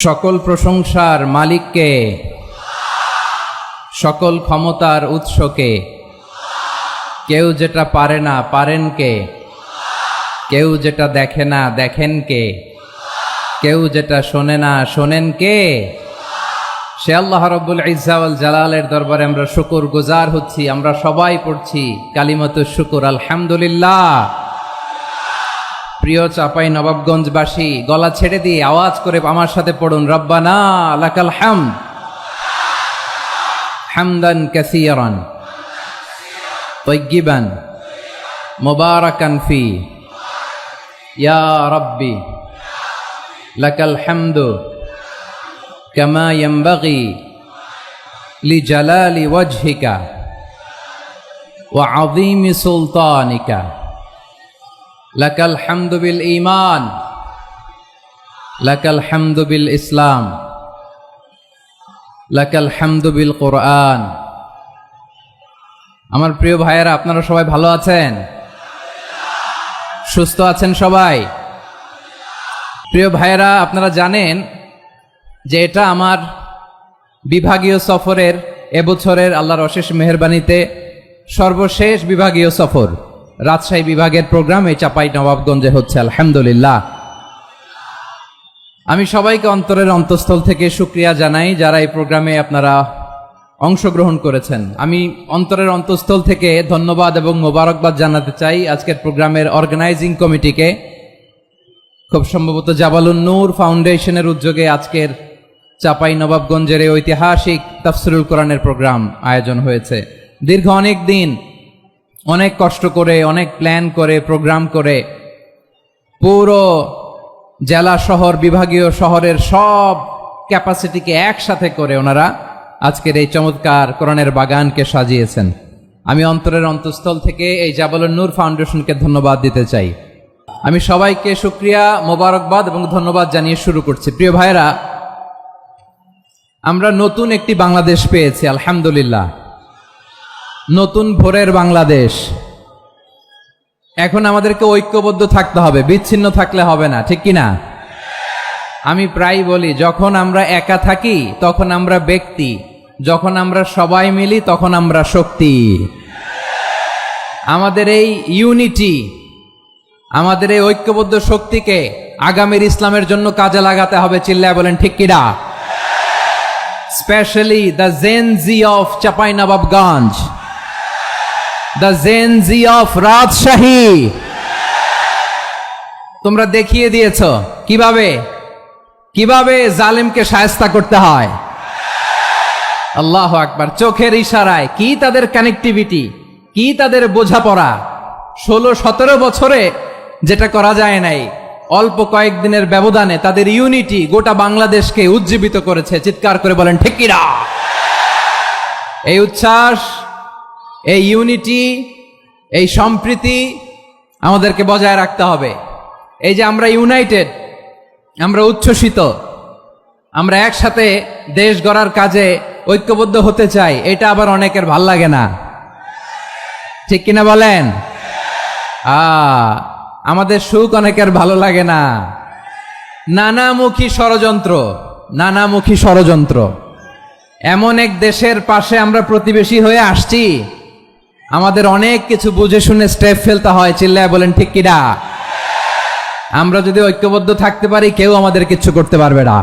সকল প্রশংসার মালিককে, সকল ক্ষমতার উৎসকে। কেউ যেটা পারে না পারেন কে, কেউ যেটা দেখে না দেখেন কে, কেউ যেটা শোনে না শোনেন কে। সে আল্লাহ রাব্বুল ইজ্জা ওয়াল জালালের দরবারে আমরা শুকর গুজার হচ্ছি। আমরা সবাই পড়ছি কালিমাতুশ শুকর, আলহামদুলিল্লাহ। প্রিয় চাপাই নবাবগঞ্জবাসী, গলা ছেড়ে দিয়ে আওয়াজ করে আমার সাথে পড়ুন, রব্বানা লাকাল হামদ হামদান কাসীরান তাইয়্যিবান মুবারাকান ফি, ইয়া রাব্বি লাকাল হামদু কামা ইয়ানবাগি লিজালালি ওয়াজহিকা ওয়া আযীমি সুলতানিকা। লাকাল হামদু বিল ঈমান, লাকাল হামদু বিল ইসলাম, লাকাল হামদু বিল কোরআন। আমার প্রিয় ভাইয়েরা, আপনারা সবাই ভালো আছেন? সুস্থ আছেন সবাই? প্রিয় ভাইয়েরা, আপনারা জানেন যে এটা আমার বিভাগীয় সফরের এবছরের আল্লাহর অশেষ মেহেরবানিতে সর্বশেষ বিভাগীয় সফর। রাজশাহী বিভাগের প্রোগ্রাম এই চাপাই নবাবগঞ্জে হচ্ছে, আলহামদুলিল্লাহ। আমি সবাইকে অন্তরের অন্তঃস্থল থেকে শুকরিয়া জানাই যারা এই প্রোগ্রামে আপনারা অংশগ্রহণ করেছেন। আমি অন্তরের অন্তঃস্থল থেকে ধন্যবাদ এবং মোবারকবাদ জানাতে চাই আজকের প্রোগ্রামের অর্গানাইজিং কমিটিকে। খুব সম্ভবত জাবালুন নূর ফাউন্ডেশনের উদ্যোগে আজকের চাপাই নবাবগঞ্জের এই ঐতিহাসিক তাফসিরুল কোরআনের প্রোগ্রাম আয়োজন হয়েছে। দীর্ঘ অনেক দিন অনেক কষ্ট করে, অনেক প্ল্যান করে, প্রোগ্রাম করে পুরো জেলা শহর বিভাগীয় শহরের সব ক্যাপাসিটিকে একসাথে করে ওনারা আজকের এই চমৎকার কোরআনের বাগানকে সাজিয়েছেন। আমি অন্তরের অন্তঃস্থল থেকে এই জাবালুন নূর ফাউন্ডেশনকে ধন্যবাদ দিতে চাই। আমি সবাইকে শুকরিয়া, মোবারকবাদ এবং ধন্যবাদ জানিয়ে শুরু করছি। প্রিয় ভাইরা, আমরা নতুন একটি বাংলাদেশ পেয়েছি, আলহামদুলিল্লাহ। নতুন ভোরের বাংলাদেশ। এখন আমাদেরকে ঐক্যবদ্ধ থাকতে হবে, বিচ্ছিন্ন থাকলে হবে না, ঠিক কিনা? আমি প্রায় বলি, যখন আমরা একা থাকি তখন আমরা ব্যক্তি, যখন আমরা সবাই মিলি তখন আমরা শক্তি। আমাদের এই ইউনিটি, আমাদের এই ঐক্যবদ্ধ শক্তিকে আগামীর ইসলামের জন্য কাজে লাগাতে হবে। চিল্লায় বলেন ঠিক কিনা? Specially the Gen Z of Chapainawabganj, the Gen Z of Rajshahi. তোমরা দেখিয়ে দিয়েছ কিভাবে কিভাবে জালিমকে শায়েস্তা করতে হয়। আল্লাহু আকবার। চোখের ইশারায় কি তাদের কানেক্টিভিটি, কি তাদের বোঝাপড়া। 16-17 বছরে যেটা করা যায় নাই, অল্প কয়েকদিনের ব্যবধানে তাদের ইউনিটি গোটা বাংলাদেশকে উজ্জীবিত করেছে। চিৎকার করে বলেন ঠিক কিনা? এই উচ্ছ্বাস, এই ইউনিটি, এই সম্প্রীতি আমাদেরকে বজায় রাখতে হবে। এই যে আমরা ইউনাইটেড, আমরা উচ্ছ্বসিত, আমরা একসাথে দেশ গড়ার কাজে ঐক্যবদ্ধ হতে চাই, এটা আবার অনেকের ভাল লাগে না, ঠিক কিনা বলেন? আমাদের সুখ অনেকের ভালো লাগে না। নানামুখী ষড়যন্ত্র, নানামুখী ষড়যন্ত্র। এমন এক দেশের পাশে আমরা প্রতিবেশী হয়ে আসছি, আমাদের অনেক কিছু বুঝে শুনে স্টেপ ফেলতে হয়। চিল্লায় বলেন ঠিক কিনা? আমরা যদি ঐক্যবদ্ধ থাকতে পারি, কেউ আমাদের কিছু করতে পারবে না।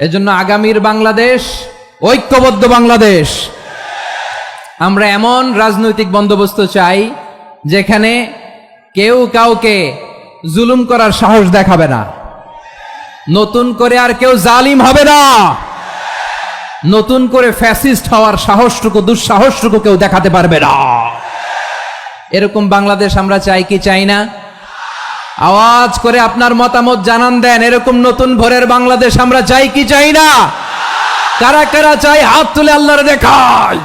এজন্য আগামীর বাংলাদেশ ঐক্যবদ্ধ বাংলাদেশ। আমরা এমন রাজনৈতিক বন্দোবস্ত চাই যেখানে কেউ কাউকে জুলুম করার সাহস দেখাবে না। নতুন করে আর কেউ জালিম হবে না। নতুন করে ফ্যাসিস্ট হওয়ার সাহসটুকু, দুঃসাহসটুকু কেউ দেখাতে পারবে না। এরকম বাংলাদেশ আমরা চাই কি চাই না? আওয়াজ করে আপনার মতামত জানান দেন। এরকম নতুন ভোরের বাংলাদেশ আমরা চাই কি চাই না? কারা কারা চাই হাত তুলে আল্লাহর দেখায়।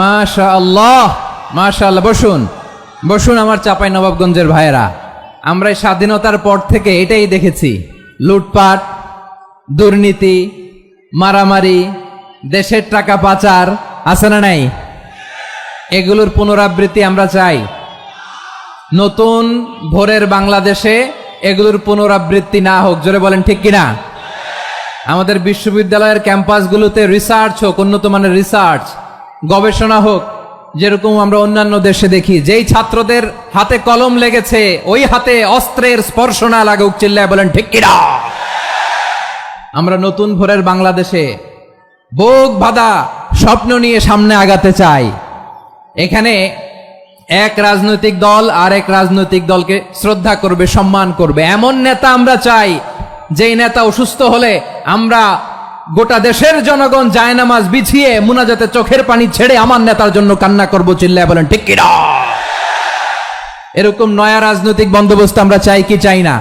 মাশাআল্লাহ, মাশাআল্লাহ। বসুন, বসুন আমার চাপাই নবাবগঞ্জের ভাইয়েরা। আমরা স্বাধীনতার পর থেকে এটাই দেখেছি, লুটপাট, দুর্নীতি, মারামারি, দেশের টাকা পাচার আছে না নাই? এগুলোর পুনরাবৃত্তি আমরা চাই। নতুন ভোরের বাংলাদেশে এগুলোর পুনরাবৃত্তি না হোক, জোরে বলেন ঠিক কিনা? আমাদের বিশ্ববিদ্যালয়ের ক্যাম্পাসগুলোতে রিসার্চ হোক, উন্নত মানের রিসার্চ, গবেষণা হোক, যেরকম আমরা অন্যান্য দেশে দেখি। যেই ছাত্রদের হাতে কলম লেগেছে ওই হাতে অস্ত্রের স্পর্শ না লাগুক, চিল্লায় বলেন ঠিক কিনা? আমরা নতুন ভোরের বাংলাদেশে বুক বাঁধা স্বপ্ন নিয়ে সামনে আগাতে চাই। এখানে এক রাজনৈতিক দল আর এক রাজনৈতিক দলকে শ্রদ্ধা করবে, সম্মান করবে, এমন নেতা আমরা চাই যেই নেতা অসুস্থ হলে আমরা গোটা দেশের জনগণ জায়নামাজ বিছিয়ে মুনাজাতে চোখের পানি ছেড়ে আমার নেতার জন্য কান্না করব, চিল্লায় বলেন ঠিক কিনা? এরকম নয়া রাজনৈতিক বন্দোবস্ত আমরা চাই কি চাই না?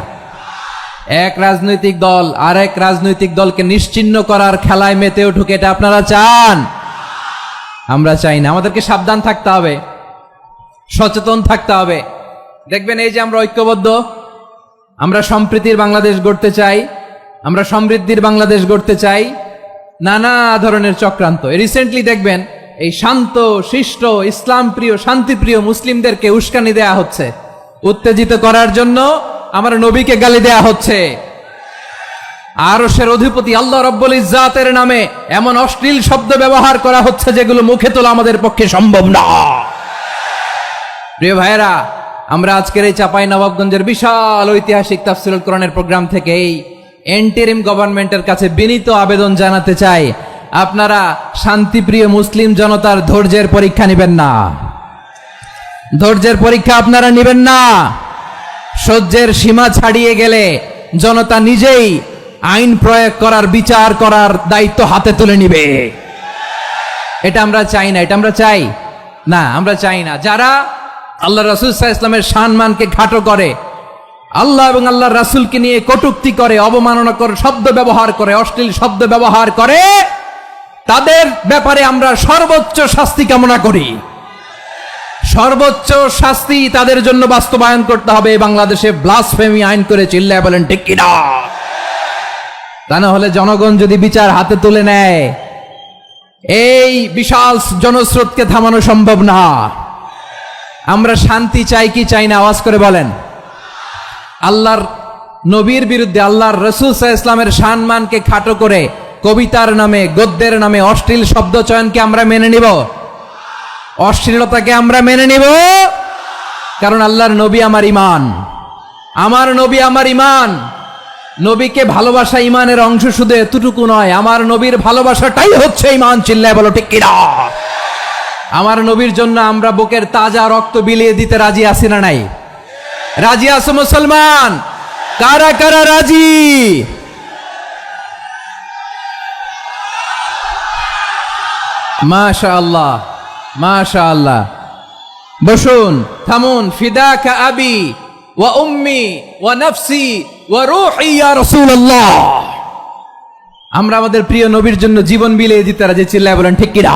এক রাজনৈতিক দল আর এক রাজনৈতিক দলকে নিশ্চিহ্ন করার খেলায় মেতে উঠুক, এটা আপনারা চান? আমরা চাই না। আমাদেরকে সাবধান থাকতে হবে, সচেতন থাকতে হবে। দেখবেন এই যে আমরা ঐক্যবদ্ধ, আমরা সম্প্রীতির বাংলাদেশ গড়তে চাই, আমরা সমৃদ্ধির বাংলাদেশ গড়তে চাই, নানা ধরনের চক্রান্ত। রিসেন্টলি দেখবেন এই শান্ত শিষ্ট ইসলাম প্রিয় শান্তিপ্রিয় মুসলিমদেরকে উস্কানি দেয়া হচ্ছে, উত্তেজিত করার জন্য আমার নবীকে গালি দেয়া হচ্ছে। আরশের অধিপতি আল্লাহ রাব্বুল ইজ্জাতের নামে এমন অশ্লীল শব্দ ব্যবহার করা হচ্ছে যেগুলো মুখে তোলা আমাদের পক্ষে সম্ভব না। প্রিয় ভাইয়েরা, আমরা আজকের এই চাঁপাইনবাবগঞ্জের বিশাল ঐতিহাসিক তাফসীরুল কোরআনের প্রোগ্রাম থেকে এই এন্টারিম গভর্নমেন্টের কাছে বিনীত আবেদন জানাতে চাই, আপনারা শান্তিপ্রিয় মুসলিম জনতার ধৈর্যের পরীক্ষা নেবেন না। ধৈর্যের পরীক্ষা আপনারা নেবেন না। সহ্যের সীমা ছাড়িয়ে গেলে জনতা নিজেই আইন প্রয়োগ করার, বিচার করার দায়িত্ব হাতে তুলে নিবে। এটা আমরা চাই না, এটা আমরা চাই না, আমরা চাই না। যারা আল্লাহ রাসূল সাল্লাল্লাহু আলাইহি ওয়াসাল্লামের সম্মানকে খাটো করে, আল্লাহ এবং আল্লাহর রাসূলকে নিয়ে কটূক্তি করে, অবমাননা করে, শব্দ ব্যবহার করে, অশ্লীল শব্দ ব্যবহার করে, তাদের ব্যাপারে আমরা সর্বোচ্চ শাস্তি কামনা করি। সর্বোচ্চ শাস্তি তাদের জন্য বাস্তবায়ন করতে হবে। বাংলাদেশে ব্লাসফেমি আইন করে, চিল্লায় বলেন ঠিক কিনা? তা না হলে জনগণ যদি বিচার হাতে তুলে নেয়, এই বিশাল জনস্রোতকে থামানো সম্ভব না। আমরা শান্তি চাই কি চাই না? আওয়াজ করে বলেন। আল্লাহর নবীর বিরুদ্ধে, আল্লাহর রাসূল সাল্লাল্লাহু আলাইহি ওয়াসাল্লামের সম্মানকে খাটো করে কবিতার নামে, গদ্যের নামে অশ্লীল শব্দ চয়নকে আমরা মেনে নিব? অশ্লীলতাকে আমরা মেনে নিব? কারণ আল্লাহর নবী আমার ঈমান, আমার নবী আমার ঈমান। নবীকে ভালোবাসা ঈমানের অংশ, শুধু এতটুকু নয়, আমার নবীর ভালোবাসাটাই হচ্ছে ঈমান, চিল্লায় বলো ঠিক কিনা? আমার নবীর জন্য আমরা বুকের তাজা রক্ত বিলিয়ে দিতে রাজি আছি না নাই? রাজি আছো মুসলমান? কারা কারা রাজি? মাশাআল্লাহ, মাশাআল্লাহ। বসুন, থামুন। ফিদাকা আবি ওয়া উম্মি ওয়া নাফসি ওয়া রূহি ইয়া রাসূলুল্লাহ। আমরা আমাদের প্রিয় নবীর জন্য জীবন বিলিয়ে দিতে রাজি, চিল্লায় বলেন ঠিক কিনা?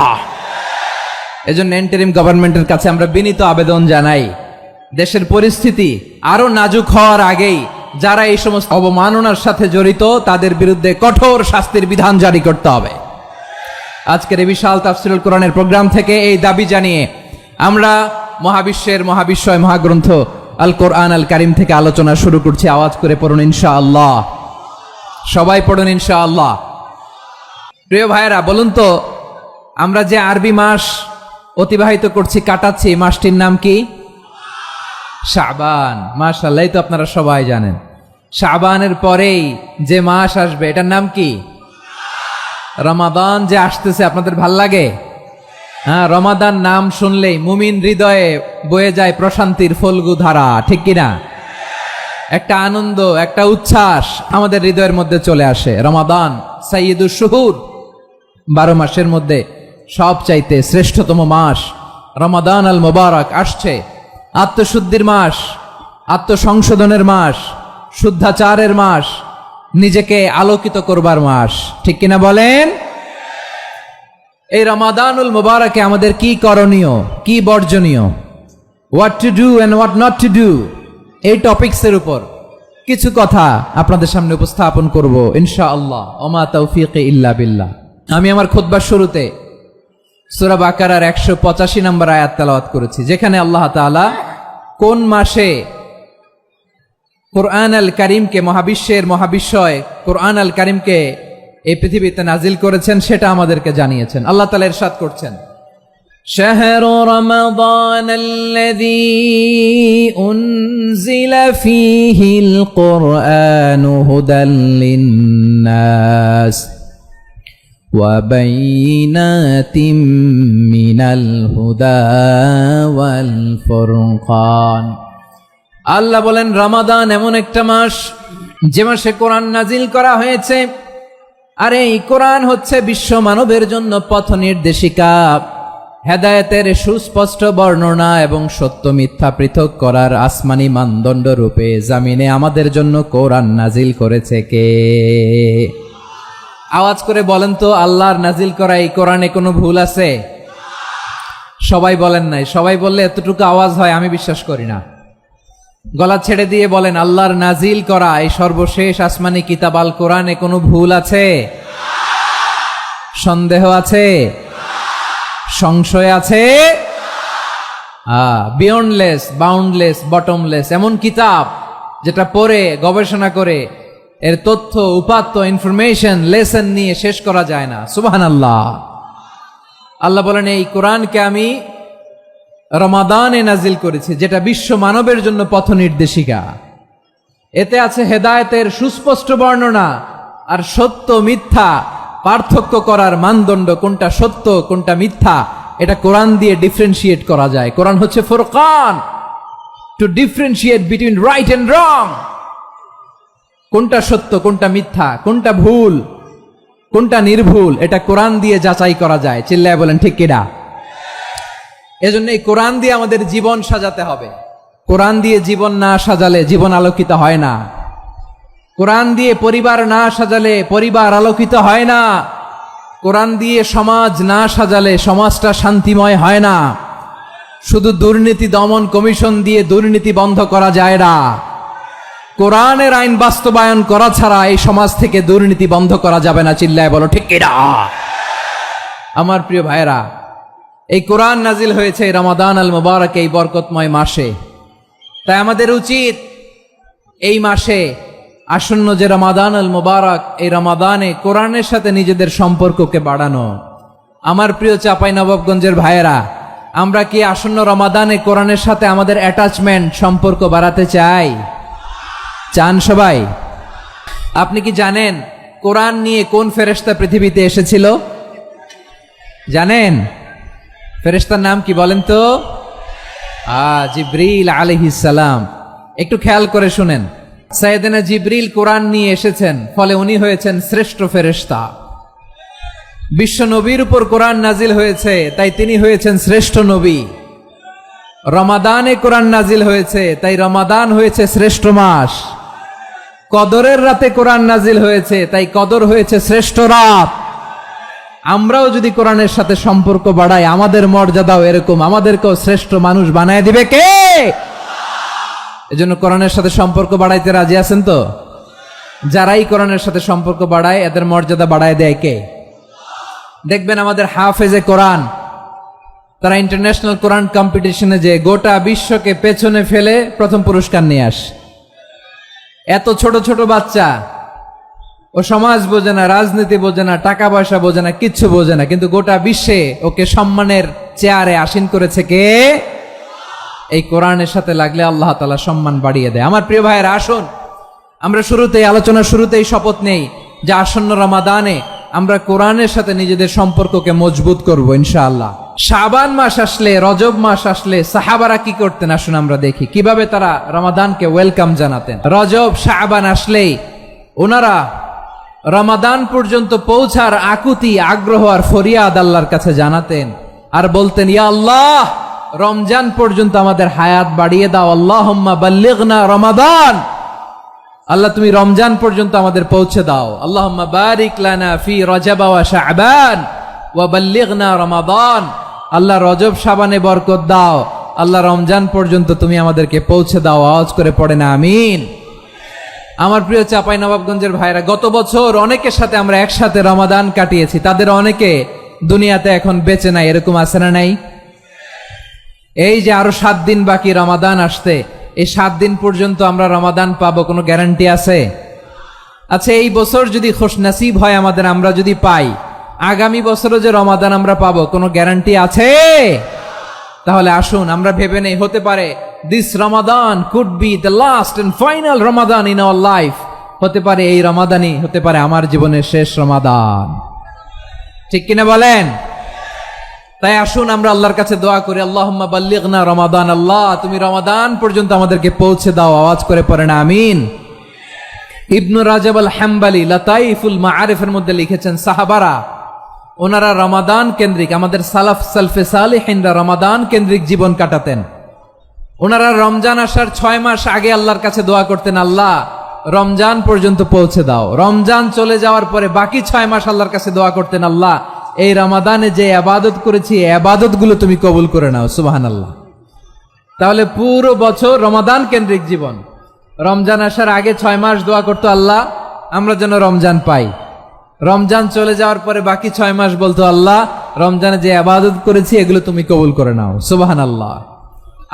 এজন্য ইন্টারিম গভর্নমেন্টের কাছে আমরা বিনীত আবেদন জানাই, দেশের পরিস্থিতি আরো নাজুক হওয়ার আগেই যারা এই সমস্ত অবমাননার সাথে জড়িত তাদের বিরুদ্ধে কঠোর শাস্তির বিধান জারি করতে হবে। আজকের এই বিশাল তাফসীরুল কোরআনের প্রোগ্রাম থেকে এই দাবি জানিয়ে আমরা মহাবিশ্বের মহাবিশ্বয় মহাগ্রন্থ আল কোরআন আল কারীম থেকে আলোচনা শুরু করছি। আওয়াজ করে পড়ুন ইনশাআল্লাহ। সবাই পড়ুন ইনশাআল্লাহ। প্রিয় ভাইয়েরা, বলুন তো, আমরা যে আরবি মাস অতিবাহিত করছি, কাটাচ্ছি, মাসটির নাম কি? শাবান। মাশাআল্লাহ, এই তো আপনারা সবাই জানেন। শাবানের পরেই যে মাস আসবে এটার নাম কি? রমাদান। যে আসতেছে, আপনাদের ভাল লাগে? হ্যাঁ, রমাদান নাম শুনলেই মুমিন হৃদয়ে বয়ে যায় প্রশান্তির ফল্গু ধারা, ঠিক কিনা? একটা আনন্দ, একটা উচ্ছ্বাস আমাদের হৃদয়ের মধ্যে চলে আসে। রমাদান সাইয়্যিদুশ শুহুর, 12 মাসের মধ্যে সবচাইতে শ্রেষ্ঠতম মাস রমাদান আল মুবারক আসছে। আত্মশুদ্ধির মাস, আত্মসংশোধনের মাস, শুদ্ধাচারের মাস, নিজেকে আলোকিত করবার মাস, ঠিক কিনা বলেন? এই রমাদানুল মুবারকে আমাদের কি করণীয়, কি বর্জনীয়, what to do and what not to do, এই টপিকসের উপর কিছু কথা আপনাদের সামনে উপস্থাপন করব ইনশাআল্লাহ। ওমা তাওফীকি ইল্লা বিল্লাহ। আমি আমার খুতবার শুরুতে সূরা বাকারার 185 নম্বর আয়াত তেলাওয়াত করেছি, যেখানে আল্লাহ তাআলা কোন মাসে কুরআন আল কারীমকে, মহাবিশ্বের মহাবিশ্বয় কুরআন আল কারীমকে এই পৃথিবীতে নাজিল করেছেন সেটা আমাদেরকে জানিয়েছেন। আল্লাহ তাআলা ইরশাদ করছেন, শাহরু রমাদান আল্লাযী উনজিলা ফীহিল কুরআনু হুদাল লিন্নাস ওয়া বাইনাতিম মিনাল হুদা ওয়াল ফুরকান। আল্লাহ বলেন, রমাদান এমন একটা মাস যে মাসে কোরআন নাজিল করা হয়েছে, আর এই কোরআন হচ্ছে বিশ্ব মানবের জন্য পথ নির্দেশিকা, হেদায়েতের সুস্পষ্ট বর্ণনা এবং সত্য মিথ্যা পৃথক করার আসমানি মানদণ্ড রূপে জামিনে আমাদের জন্য কোরআন নাজিল করেছে কে? আওয়াজ করে বলেন তো, আল্লাহর নাজিল করা এই কোরআনে কোনো ভুল আছে? সবাই বলেন নাই। সবাই বললে এতটুকু আওয়াজ হয় আমি বিশ্বাস করি না। গলা ছেড়ে দিয়ে বলেন, আল্লাহর নাজিল করা এই সর্বশেষ আসমানি কিতাব আল কোরআনে কোনো ভুল আছে? সন্দেহ আছে? সংশয় আছে? বিয়ন্ডলেস, বাউন্ডলেস, বটমলেস, এমন কিতাব যেটা পড়ে গবেষণা করে এর তথ্য, উপাত্ত, ইনফরমেশন, লেসন নিয়ে শেষ করা যায় না। সুবহানাল্লাহ। আল্লাহ বলেন, এই কোরআনকে আমি রমাদানে নাজিল করেছি, যেটা বিশ্ব মানবের জন্য পথ নির্দেশিকা। এতে আছে হেদায়েতের সুস্পষ্ট বর্ণনা আর সত্য মিথ্যা পার্থক্য করার মানদণ্ড, কোনটা সত্য কোনটা মিথ্যা এটা কোরআন দিয়ে ডিফারেন্সিয়েট করা যায়। কোরআন হচ্ছে ফুরকান, to differentiate between right and wrong. কোনটা সত্য কোনটা মিথ্যা, কোনটা ভুল কোনটা নির্ভুল, এটা কোরআন দিয়ে যাচাই করা যায়। চিল্লায় বলেন ঠিক কিনা? এজন্য এই কোরআন দিয়ে আমাদের জীবন সাজাতে হবে। কোরআন দিয়ে জীবন না সাজালে জীবন আলোকিত হয় না। কোরআন দিয়ে পরিবার না সাজালে পরিবার আলোকিত হয় না। কোরআন দিয়ে সমাজ না সাজালে সমাজটা শান্তিময় হয় না। শুধু দুর্নীতি দমন কমিশন দিয়ে দুর্নীতি বন্ধ করা যায় না। কোরআনের আইন বাস্তবায়ন করা ছাড়া এই সমাজ থেকে দুর্নীতি বন্ধ করা যাবে না। চিল্লায় বলো ঠিক কিনা? আমার প্রিয় ভাইরা, এই কোরআন নাজিল হয়েছে রমাদান আল মুবারক, এই বরকতময় মাসে। তাই আমাদের উচিত এই মাসে আসন্ন যে রমাদান আল মুবারক, এই রমাদানে কোরআনের সাথে নিজেদের সম্পর্ককে বাড়ানো। আমার প্রিয় চাঁপাইনবাবগঞ্জের ভাইয়েরা, আমরা কি আসন্ন রমাদানে কোরআনের সাথে আমাদের অ্যাটাচমেন্ট, সম্পর্ক বাড়াতে চাই? চান সবাই? আপনি কি জানেন কোরআন নিয়ে কোন ফেরেশতা পৃথিবীতে এসেছিল? জানেন? ফেরেশতার নাম কি বলেন তো? জিবরিল আলাইহিস সালাম। একটু খেয়াল করে শুনেন, সাইয়েদনা জিবরিল কোরআন নিয়ে এসেছেন, ফলে উনি হয়েছেন শ্রেষ্ঠ ফেরেশতা। বিশ্ব নবীর উপর কোরআন নাজিল হয়েছে, তাই তিনি হয়েছেন শ্রেষ্ঠ নবী। রমাদানে কোরআন নাজিল হয়েছে, তাই রমাদান হয়েছে শ্রেষ্ঠ মাস। কদরের রাতে কোরআন নাজিল হয়েছে, তাই কদর হয়েছে শ্রেষ্ঠ রাত। আমরাও যদি কোরআনের সাথে সম্পর্ক বাড়াই, আমাদের মর্যাদাও এরকম, আমাদেরকেও শ্রেষ্ঠ মানুষ বানায় দিবে কে? এজন্য কোরআনের সাথে সম্পর্ক বাড়াইতে রাজি আছেন তো? যারাই কোরআনের সাথে সম্পর্ক বাড়ায় এদের মর্যাদা বাড়ায় দেয় কে? দেখবেন আমাদের হাফেজে কোরআন, তারা ইন্টারন্যাশনাল কোরআন কম্পিটিশনে যে গোটা বিশ্বকে পেছনে ফেলে প্রথম পুরস্কার নিয়ে আসে। এত ছোট ছোট বাচ্চা, ও সমাজ বোঝে না, রাজনীতি বোঝে না, টাকা পয়সা বোঝে না, কিচ্ছু বোঝে না, কিন্তু গোটা বিশ্বে ওকে সম্মানের চেয়ারে আসীন করেছে কে? এই কোরআনের সাথে লাগলে আল্লাহ তাআলা সম্মান বাড়িয়ে দেয়। আমার প্রিয় ভাইয়েরা, আসুন আমরা আলোচনার শুরুতেই শপথ নেই যে আসন্ন রমাদানে আমরা কোরআনের সাথে নিজেদের সম্পর্ককে মজবুত করব ইনশাআল্লাহ। শাবান মাস আসলে, রজব মাস আসলে সাহাবারা কি করতেন? আসুন আমরা দেখি কিভাবে তারা রমাদানকে ওয়েলকাম জানাতেন। রজব শাবান আসলেই ওনারা রমাদান পর্যন্ত পৌঁছার আকুতি, আগ্রহ আর ফরিয়াদ আল্লাহর কাছে জানাতেন আর বলতেন, ইয়া আল্লাহ, রমজান পর্যন্ত আমাদের হায়াত বাড়িয়ে দাও। আল্লাহুম্মা বাল্লিগনা রমাদান, আল্লাহ তুমি রমজান পর্যন্ত আমাদের পৌঁছে দাও। আল্লাহুম্মা বারিক লানা ফি রজব ওয়া শাবান ওয়া বাল্লিগনা রমাদান, আল্লাহ রজব শাবানে বরকত দাও, আল্লাহ রমজান পর্যন্ত তুমি আমাদেরকে পৌঁছে দাও। আওয়াজ করে পড়ে না আমিন। আমার প্রিয় চাঁপাইনবাবগঞ্জের ভাইরা, গত বছর অনেকের সাথে আমরা একসাথে রমাদান কাটিয়েছি। তাদের অনেকে দুনিয়াতে এখন বেঁচে নাই, এরকম আছে না নাই? এই যে আরো 7 দিন বাকি রমাদান আসতে, এই 7 দিন পর্যন্ত আমরা রমাদান পাবো, কোনো গ্যারান্টি আছে? আচ্ছা, এই বছর যদি খুশনসিব হয় আমাদের, আমরা যদি পাই, আগামী বছরও যে রমাদান আমরা পাবো, কোনো গ্যারান্টি আছে? তাহলে আসুন আমরা ভেবে নেই, হতে পারে this Ramadan could be the last and final Ramadan in our life. হতে পারে এই রমাদানই হতে পারে আমার জীবনের শেষ রমাদান। ঠিক কিনা বলেন? তাই আসুন আমরা আল্লাহর কাছে দোয়া করি, আল্লাহুম্মা বাল্লিগনা রমাদান। আল্লাহ, তুমি রমাদান পর্যন্ত আমাদেরকে পৌঁছে দাও। আওয়াজ করে পড়েন আমিন। ইবনু রাজাব আল হাম্বালি লাতাইফুল মাআরিফের মধ্যে লিখেছেন, সাহাবারা ওনারা রমাদান কেন্দ্রিক, আমাদের সালাফ সালফে সালিহিনরা রমাদান কেন্দ্রিক জীবন কাটাতেন। ওনারা রমজান আসার 6 মাস আগে আল্লাহর কাছে দোয়া করতেন, আল্লাহ রমজান পর্যন্ত পৌঁছে দাও। রমজান চলে যাওয়ার পরে বাকি 6 মাস আল্লাহর কাছে দোয়া করতেন, আল্লাহ এই রমাদানে যে ইবাদত করেছি এই ইবাদতগুলো তুমি কবুল করে নাও। সুবহানাল্লাহ। তাহলে পুরো বছর রমাদান কেন্দ্রিক জীবন। রমজান আসার আগে 6 মাস দোয়া করতো, আল্লাহ আমরা যেন রমজান পাই। রমজান চলে যাওয়ার পরে বাকি 6 মাস বলতো, আল্লাহ রমজানে যে ইবাদত করেছি এগুলো তুমি কবুল করে নাও। সুবহানাল্লাহ।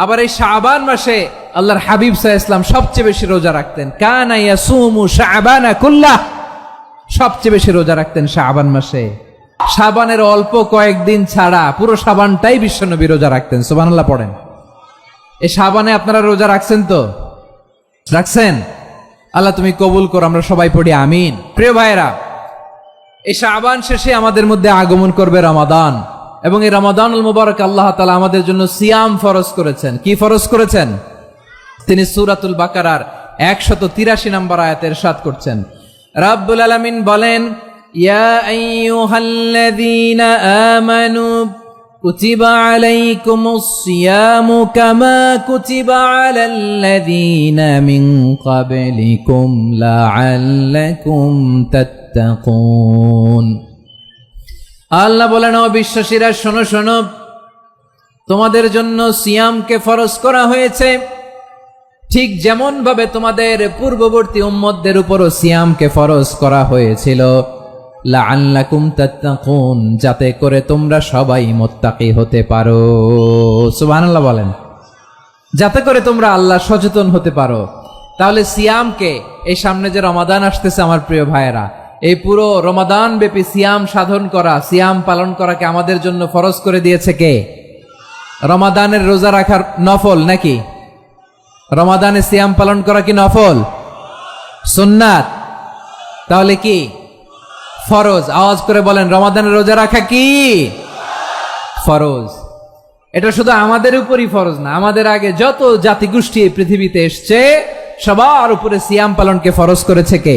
আবার এই শাবান মাসে আল্লাহর হাবিব সাল্লাল্লাহু আলাইহি ওয়াসাল্লাম সবচেয়ে বেশি রোজা রাখতেন। কানা ইয়াসুমু শাবানা কুল্লাহ, সবচেয়ে বেশি রোজা রাখতেন শাবান মাসে। শাবানের অল্প কয়েকদিন ছাড়া পুরো শাবানটাই বিশ্বনবী রোজা রাখতেন। সুবহানাল্লাহ পড়েন। এই শাবানে আপনারা রোজা রাখছেন তো? রাখছেন? আল্লাহ তুমি কবুল করো, আমরা সবাই পড়ি আমিন। প্রিয় ভাইরা, এই শাবান শেষে আমাদের মধ্যে আগমন করবে রমাদান, এবং এই রমাদানুল মুবারক আল্লাহ তাআলা আমাদের জন্য সিয়াম ফরজ করেছেন। কি ফরজ করেছেন? তিনি সূরাতুল বাকারার 183 নম্বর আয়াতে ইরশাদ করছেন, রাব্বুল আলামিন বলেন, ইয়া আইয়ুহাল্লাযীনা আমানু কুতিবা আলাইকুমুস সিয়ামু কামা কুতিবা আলাল্লাযীনা মিন ক্বাবলিকুম লাআল্লাকুম তাত্তাকুন। আল্লাহ বলেন, ও বিশ্বাসীরা শোনো শোনো, তোমাদের জন্য সিয়ামকে ফরজ করা হয়েছে, ঠিক যেমন ভাবে তোমাদের পূর্ববর্তী উম্মতদের উপরও সিয়ামকে ফরজ করা হয়েছিল, লাআল্লাকুম তাত্তাকুন, যাতে করে তোমরা সবাই মুত্তাকি হতে পারো। সুবহানাল্লাহ বলেন, যাতে করে তোমরা আল্লাহ সচেতন হতে পারো। তাহলে সিয়ামকে, এই সামনে যে রমাদান আসতেছে আমার প্রিয় ভাইয়েরা, এই পুরো রমাদান ব্যাপী সিয়াম সাধন করা, সিয়াম পালন করাকে আমাদের জন্য ফরজ করে দিয়েছে কে? রমাদানের রোজা রাখার নফল নাকি? রমাদানে সিয়াম পালন করা কি নফল? সুন্নাত? তাহলে কি ফরজ? আওয়াজ করে বলেন, রমাদানের রোজা রাখা কি ফরজ? এটা শুধু আমাদের উপরই ফরজ না, আমাদের আগে যত জাতিগোষ্ঠী এই পৃথিবীতে এসছে সবার উপরে সিয়াম পালনকে ফরজ করেছে কে?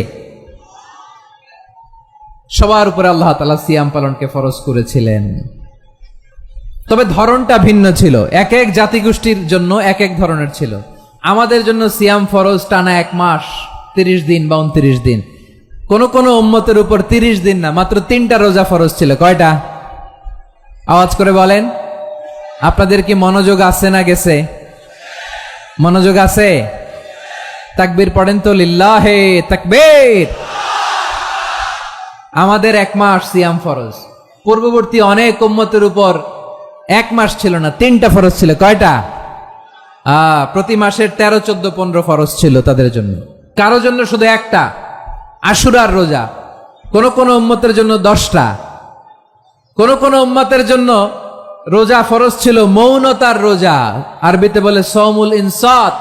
সবার উপরে আল্লাহ তাআলা সিয়াম পালনকে ফরজ করেছিলেন। তবে ধরনটা ভিন্ন ছিল, এক এক জাতিগোষ্ঠীর জন্য এক এক ধরনের ছিল। আমাদের জন্য সিয়াম ফরজ টানা 1 মাস 30 দিন বা 29 দিন। কোন কোন উম্মতের উপর 30 দিন না, মাত্র 3টা রোজা ফরজ ছিল। কয়টা? আওয়াজ করে বলেন। আপনাদের কি মনোযোগ আছে না গেছে? মনোযোগ আছে? তাকবীর পড়েন তো, লিল্লাহে তাকবীর। আমাদের 1 মাস সিয়াম ফরজ। পূর্ববর্তী অনেক উম্মতের উপর 1 মাস ছিল না, 3টা ফরজ ছিল। কয়টা? প্রতি মাসের 13, 14, 15 ফরজ ছিল তাদের জন্য। কারো জন্য শুধু একটা, আশুরার রোজা। কোন কোন উম্মতের জন্য 10টা। কোন কোন উম্মতের জন্য রোজা ফরজ ছিল মৌনতার রোজা, আরবিতে বলে সওমুল ইনসাত,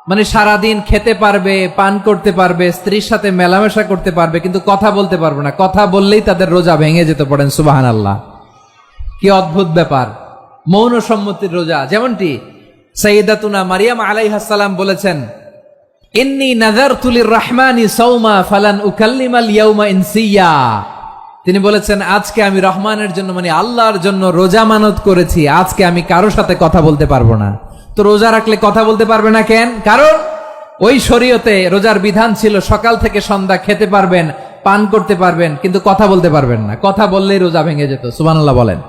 মানে সারাদিন খেতে পারবে, পান করতে পারবে, স্ত্রীর সাথে মেলামেশা করতে পারবে, কিন্তু কথা বলতে পারবে না। কথা বললেই তাদের রোজা ভেঙে যেতে। পড়েন সুবহানাল্লাহ। কি অদ্ভুত ব্যাপার! মৌন সম্মতির রোজা। যেমনটি সাইয়্যিদাতুনা মারিয়াম আলাইহাস সালাম বলেছেন, ইন্নী নাযারতু লির-রাহমানি সাওমা ফালান উকাল্লিমাল ইয়াওমা ইনসিয়া। তিনি বলেছেন, আজকে আমি রহমানের জন্য, মানে আল্লাহর জন্য রোজা মানত করেছি, আজকে আমি কারোর সাথে কথা বলতে পারবো না। তো রোজা রাখলে কথা বলতে পারবে না কেন? কারণ ওই শরীয়তে রোজার বিধান ছিল সকাল থেকে সন্ধ্যা খেতে পারবেন, পান করতে পারবেন, কিন্তু কথা বলতে পারবেন না। কথা বললেই রোজা ভেঙে যেত। সুবহানাল্লাহ বলেন।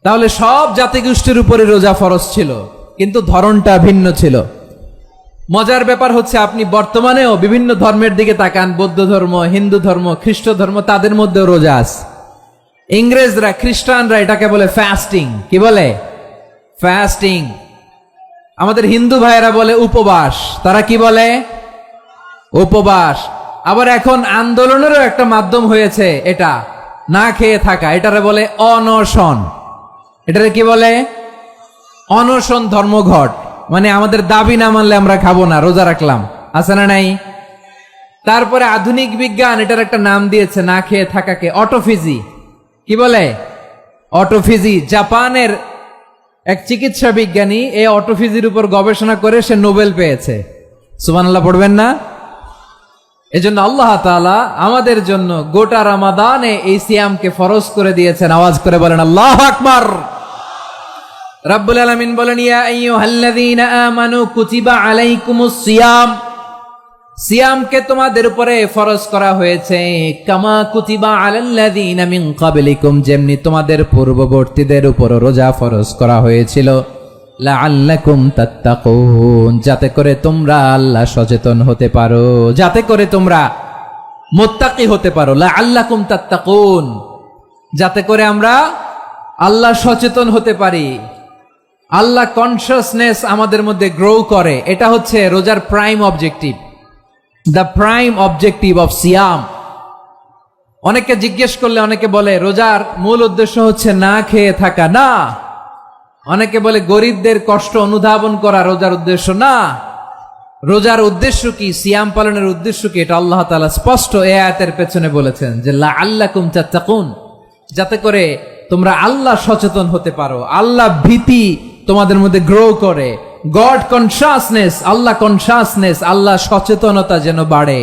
তাহলে সব জাতিগোষ্ঠীর উপরে রোজা ফরজ ছিল, কিন্তু ধরনটা ভিন্ন ছিল। মজার ব্যাপার হচ্ছে, আপনি বর্তমানেও বিভিন্ন ধর্মের দিকে তাকান, বৌদ্ধ ধর্ম, হিন্দু ধর্ম, খ্রিস্ট ধর্ম, তাদের মধ্যেও রোজা আছে। ইংরেজরা, খ্রিস্টানরা এটাকে বলে ফাস্টিং। কি বলে? ফাস্টিং। আমাদের হিন্দু ভাইয়েরা বলে উপবাস। তারা কি বলে? উপবাস। আবার এখন আন্দোলনেরও একটা মাধ্যম হয়েছে এটা, না খেয়ে থাকা। এটারে বলে অনশন। এটারে কি বলে? অনশন ধর্মঘট। মানে আমাদের দাবি না মানলে আমরা খাবো না, রোজা রাখলাম। আছে না নাই? তারপরে আধুনিক বিজ্ঞান এটার একটা নাম দিয়েছে না খেয়ে থাকাকে, অটোফিজি। কি বলে? অটোফিজি। জাপানের এক চিকিৎসা বিজ্ঞানী এই অটোফিজির উপর গবেষণা করে সে নোবেল পেয়েছে। সুবহানাল্লাহ পড়বেন না? এজন্য আল্লাহ তাআলা আমাদের জন্য গোটা রমাদানে এই সিয়ামকে ফরজ করে দিয়েছেন। আওয়াজ করে বলেন আল্লাহু আকবার। রাব্বুল আলামিন বলেন, ইয়া আইয়ুহাল্লাযীনা আমানু কুতিবা আলাইকুমুস সিয়াম। সিয়ামকে তোমাদের উপরে ফরজ করা হয়েছে, কামা কুতিবা আলাল্লাযীনা মিন ক্বাবলিকুম, যেমনি তোমাদের পূর্ববর্তীদের উপর রোজা ফরজ করা হয়েছিল, লাআল্লাকুম তাত্তাকুন, যাতে করে তোমরা আল্লাহ সচেতন হতে পারো, যাতে করে তোমরা মুত্তাকি হতে পারো। লাআল্লাকুম তাত্তাকুন, যাতে করে আমরা আল্লাহ সচেতন হতে পারি, আল্লাহ কনসিয়াসনেস আমাদের মধ্যে গ্রো করে। এটা হচ্ছে রোজার prime objective, the prime objective of সিয়াম। অনেকে জিজ্ঞেস করলে অনেকে বলে রোজার মূল উদ্দেশ্য হচ্ছে না খেয়ে থাকা। না। অনেকে বলে গরিবদের কষ্ট অনুধাবন করা রোজার উদ্দেশ্য। না। রোজার উদ্দেশ্য কি, সিয়াম পালনের উদ্দেশ্য কি, এটা আল্লাহ তাআলা স্পষ্ট এই আয়াতের পেছনে বলেছেন যে লাআল্লাকুম তাত্তাকুন, যাতে করে তোমরা আল্লাহ সচেতন হতে পারো, আল্লাহ ভীতি তোমাদের মধ্যে গ্রো করে, গড কনসিয়াসনেস, আল্লাহ কনসিয়াসনেস, আল্লাহ সচেতনতা যেন বাড়ে,